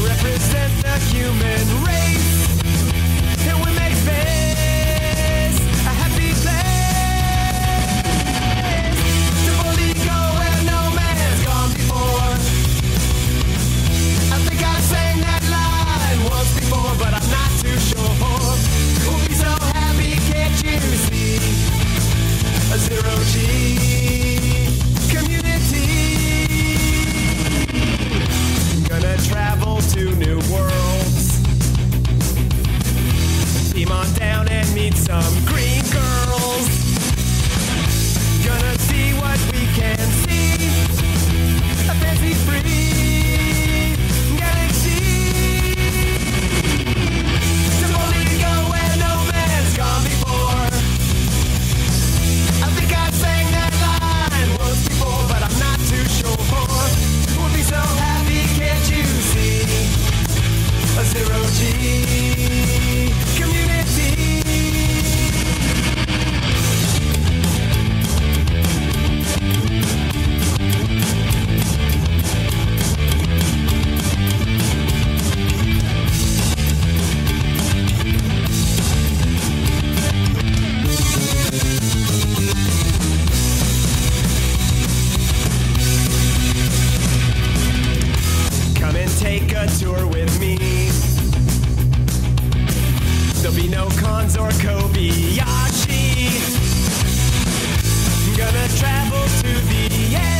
Represent the human race. And we make space a happy place. To boldly go where no man's gone before. I think I sang that line once before, but I'm not too sure. We'll be so happy, can't you see? A zero-G community. Gonna travel to new worlds. Beam on down and meet some green girls. Gonna see what we can see. A fancy-free galaxy. To boldly go where no man's gone before. I think I sang that line once before, but I'm not too sure. We'll be so happy, can't you see? A zero-G community. Come and take a tour with me. There'll be no cons or Kobayashi. Gonna travel to the end.